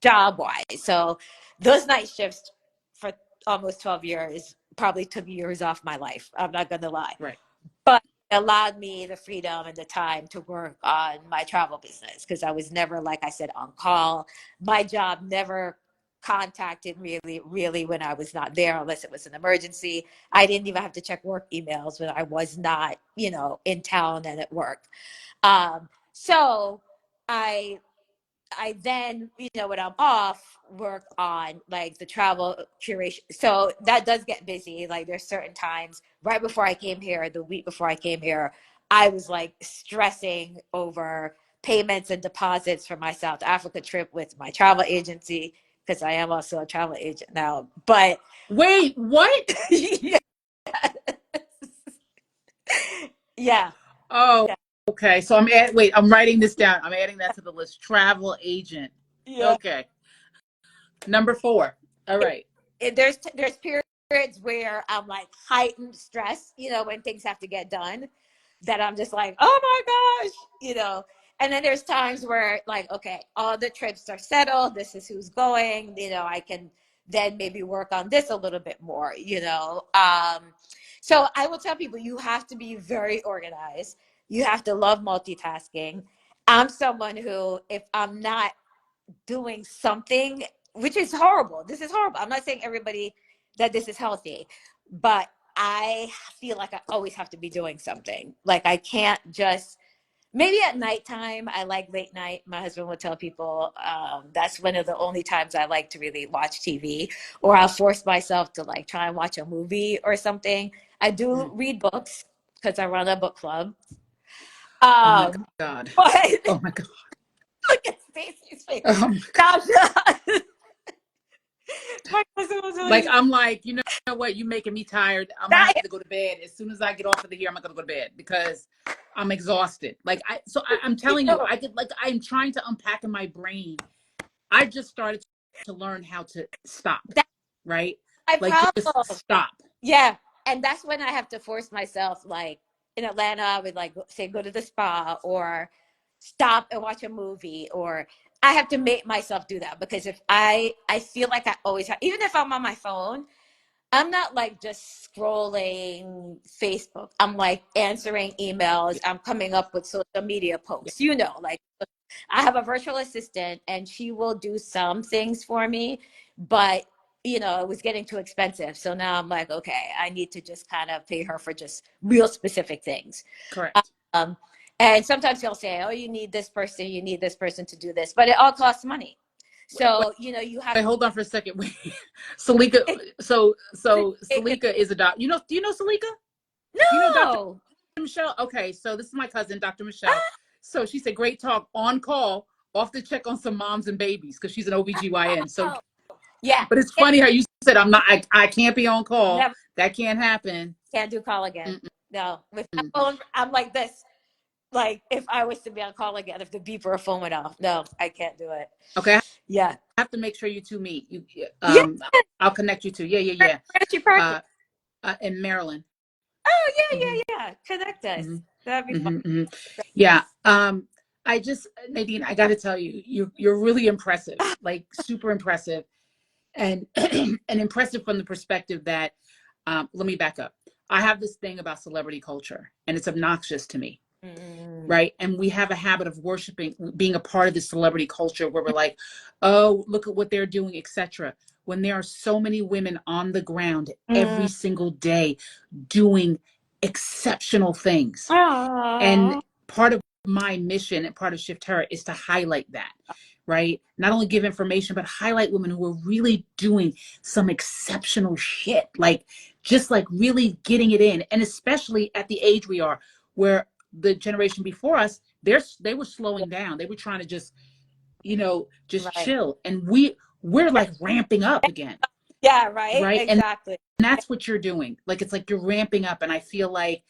job wise. So those night shifts for almost 12 years probably took years off my life. I'm not gonna lie, Right. but it allowed me the freedom and the time to work on my travel business because I was never, like I said, on call. My job never contacted really when I was not there unless it was an emergency. I didn't even have to check work emails when I was not, in town and at work. So I then, when I'm off, work on like the travel curation. So that does get busy. Like there's certain times right before I came here, the week before I came here, I was like stressing over payments and deposits for my South Africa trip with my travel agency because I am also a travel agent now. But Wait, what? yeah, yeah, Oh, yeah, okay. So I'm writing this down. I'm adding that to the list. Travel agent. yeah. Okay. Number 4. All right. There's periods where I'm like heightened stress, when things have to get done, that I'm just like, oh my gosh. And then there's times where like, okay, all the trips are settled. This is who's going. I can then maybe work on this a little bit more. So I will tell people you have to be very organized. You have to love multitasking. I'm someone who, if I'm not doing something, which is horrible. This is horrible. I'm not saying everybody that this is healthy, but I feel like I always have to be doing something. Like I can't just, maybe at nighttime, I like late night. My husband would tell people that's one of the only times I like to really watch TV, or I'll force myself to like try and watch a movie or something. I do Mm. read books because I run a book club. Oh my Um, God. but Oh my God. look at Stacey's face. Oh my God. Now, my husband was Like, always I'm like, you know what? You making me tired. I'm gonna have dying. to go to bed as soon as I get off of the here. I'm not gonna go to bed because I'm exhausted. Like, I'm telling you, I'm trying to unpack in my brain. I just started to learn how to stop. That's Right? my Like, just problem. stop. Yeah. And that's when I have to force myself, like in Atlanta, I would like say go to the spa or stop and watch a movie, or I have to make myself do that because if I feel like I always have, even if I'm on my phone, I'm not like just scrolling Facebook. I'm like answering emails. I'm coming up with social media Yeah. posts. Like I have a virtual assistant and she will do some things for me, but you know, it was getting too expensive. So now I'm like, okay, I need to just kind of pay her for just real specific things. Correct. Um, and sometimes he'll say, oh, you need this person, you need this person to do this, but it all costs money. Wait, So, you know, you have wait, to hold on for a second. Wait. Salika, it, so it, it, Salika is a doc. Do you know Salika? Do you know Dr. no. Michelle? Okay, so this is my cousin, Dr. Michelle. Ah, So she said, great talk, on call, off to check on some moms and babies because she's an OBGYN. So, oh, yeah. but it's funny how you said, I can't be on call. Never That can't happen. can't do call again. Mm-mm. No, with my phone, I'm like this. Like if I was to be on call again, if the beeper phone went off, no, I can't do it. Okay, I Yeah. have to make sure you two meet. Yeah. I'll connect you two. Where does she practice? Uh, in Maryland. Oh, yeah, Mm-hmm. yeah. Connect us. That'd be Mm-hmm. fun. Mm-hmm. Yeah. I just, Nadine, I got to tell you, you're really impressive, like super impressive, and and impressive from the perspective that, let me back up. I have this thing about celebrity culture, and it's obnoxious to me, Mm. right? And we have a habit of worshiping, being a part of the celebrity culture, where we're like, oh, look at what they're doing, etc. When there are so many women on the ground every Mm. single day doing exceptional things. And Aww. part of my mission and part of shiftHER is to highlight that, right? Not only give information, but highlight women who are really doing some exceptional shit, like just like really getting it in. And especially at the age we are, where the generation before us, they were slowing down. They were trying to just, just Right. chill. And we're like ramping up again, Yeah, right. right? And Exactly. that's what you're doing. Like it's like you're ramping up. And I feel like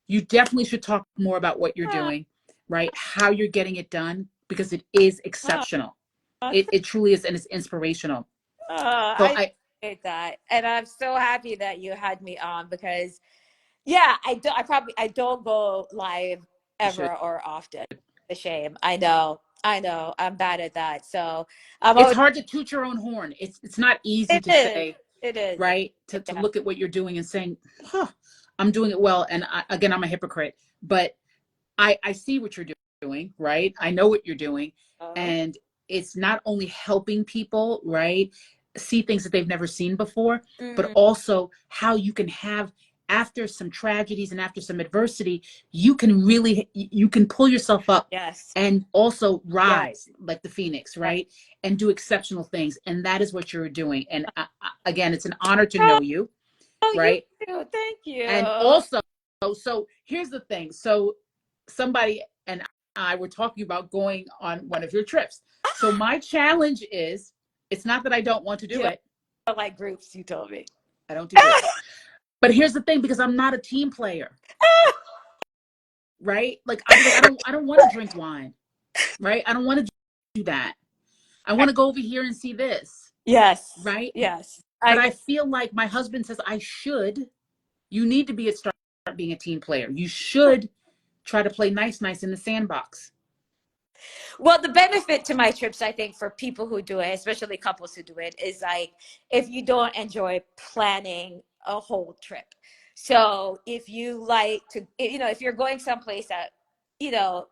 you definitely should talk more about what you're Oh, doing, right? How you're getting it done, because it is oh, exceptional. oh, It truly is, and it's inspirational. So I appreciate that. And I'm so happy that you had me on because yeah, I don't go live you should. ever or often. The shame. I know. I know. I'm bad at that. So I'm It's always hard to toot your own horn. It's not easy it to is. say, It is. right? To Yeah. look at what you're doing and saying, huh, I'm doing it well. And again, I'm a hypocrite, but I see what you're doing, right? I know what you're doing. Uh, And it's not only helping people, right, see things that they've never seen before, but mm, also how you can have, after some tragedies and after some adversity, you can pull yourself up yes. and also Yes. rise like the phoenix, Yes. right? And do exceptional things. And that is what you're doing. And again, it's an honor to Oh, know you, you right? too. Thank And you. also, so here's the thing. So somebody and I were talking about going on one of your trips. So my challenge is, it's not that I don't want to You do don't it. like groups, you told me. I don't do groups. But here's the thing, because I'm not a team player, right? Like I don't want to drink wine, right? I don't want to do that. I want to go over here and see this, Yes. right? Yes. But I I feel like my husband says I should. You need to start being a team player. You should try to play nice in the sandbox. Well, the benefit to my trips, I think, for people who do it, especially couples who do it, is like if you don't enjoy planning a whole trip. So if you like to, you know, if you're going someplace that, you know,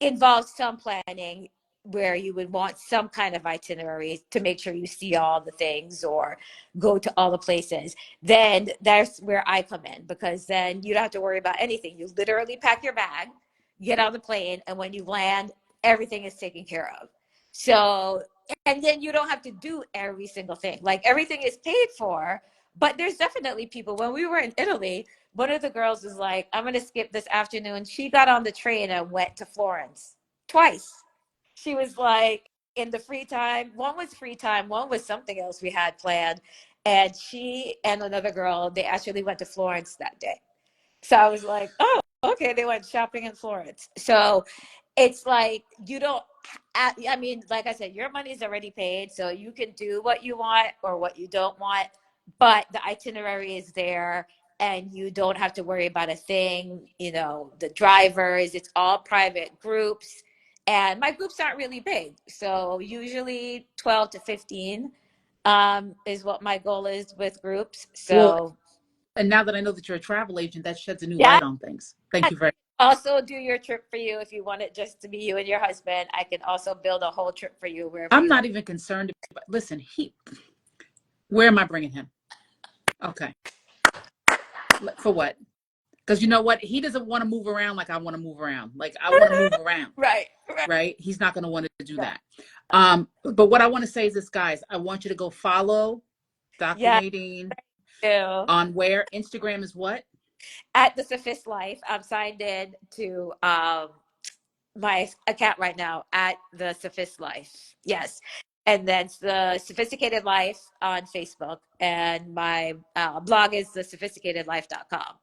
involves some planning where you would want some kind of itinerary to make sure you see all the things or go to all the places, then that's where I come in because then you don't have to worry about anything. You literally pack your bag, get on the plane, and when you land, everything is taken care of. So, and then you don't have to do every single thing. Like everything is paid for, but there's definitely people. When we were in Italy, one of the girls was like, I'm going to skip this afternoon. She got on the train and went to Florence twice. She was like, in the free time, one was free time, one was something else we had planned. And she and another girl, they actually went to Florence that day. So I was like, oh, okay, they went shopping in Florence. So it's like you don't I mean, like I said, your money's already paid, so you can do what you want or what you don't want, but the itinerary is there and you don't have to worry about a thing, you know, the drivers, it's all private groups. And my groups aren't really big. So usually 12 to 15 is what my goal is with groups. Well, So and now that I know that you're a travel agent, that sheds a new yeah, light on things. Thank you very much. also do your trip for you if you want it just to be you and your husband. I can also build a whole trip for you wherever I'm you want. not even concerned about, listen, Where am I bringing him? Okay. For what? Because you know what? He doesn't want to move around like I want to move around. Like I want to move around. Right. Right? He's not going to want to do Right. that. But what I want to say is this, guys. I want you to go follow Dr. Yeah. Nadeen Too. on where? Instagram is what? At the Sophist Life, I'm signed in to my account right now at the Sophist Life. Yes. And then the Sophisticated Life on Facebook. And my blog is thesophisticatedlife.com.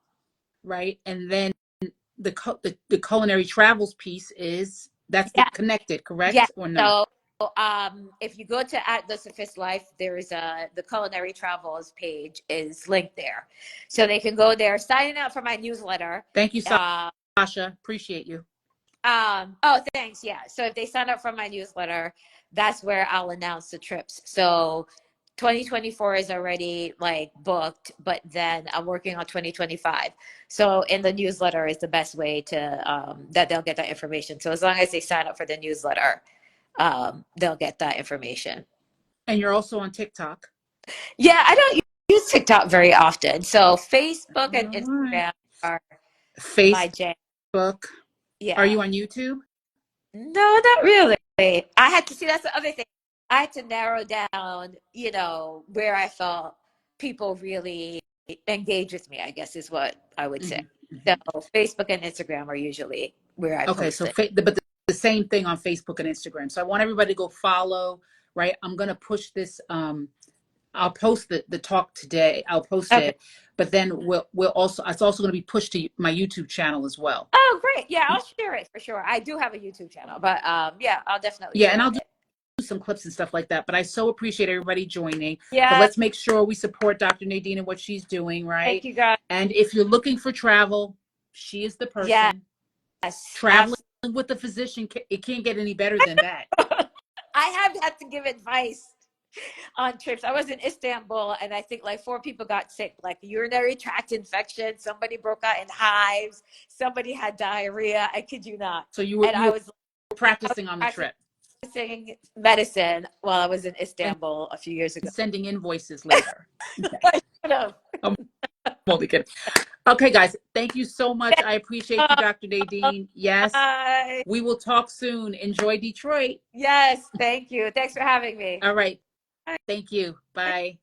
Right? And then the culinary travels piece is that's the Yeah. connected, Yeah. correct or no? So if you go to at the Sophist Life, there's the culinary travels page is linked there. So they can go there, sign up for my newsletter. Thank you, Uh, Sasha. Appreciate you. oh, thanks. Yeah. So if they sign up for my newsletter, that's where I'll announce the trips. So 2024 is already like booked, but then I'm working on 2025. So in the newsletter is the best way to that they'll get that information. So as long as they sign up for the newsletter, they'll get that information. And you're also on TikTok. Yeah, I don't use TikTok very often. So Facebook and All right. Instagram are my Facebook. jam. Are Yeah. you on YouTube? No, not really. I had to see that's the other thing. I had to narrow down, where I felt people really engage with me, I guess is what I would say. Mm-hmm, So mm-hmm. Facebook and Instagram are usually where I Okay, post so it. but the same thing on Facebook and Instagram. So I want everybody to go follow. Right, I'm gonna push this. I'll post the talk today. I'll post Okay. it, but then we'll also it's also going to be pushed to my YouTube channel as well. Oh, great. Yeah, I'll share it for sure. I do have a YouTube channel, but yeah, I'll definitely Yeah, and share I'll do it. some clips and stuff like that. But I so appreciate everybody joining. But Yeah, let's make sure we support Dr. Nadine and what she's doing, thank right? you guys. And if you're looking for travel, she is the Yes, person. Traveling with the physician, it can't get any better than that. absolutely. I have had to give advice on trips. I was in Istanbul and I think like 4 people got sick, like urinary tract infection. Somebody broke out in hives. Somebody had diarrhea. I kid you not. So And you I were was practicing on the trip practicing medicine while I was in and Istanbul a few years ago. sending invoices later. Okay. I should have. I'm only kidding. Okay, guys, thank you so much. I appreciate you, Dr. Nadine. Yes, Bye. we will talk soon. Enjoy Detroit. Yes, thank you. Thanks for having me. All right. Thank you. Bye.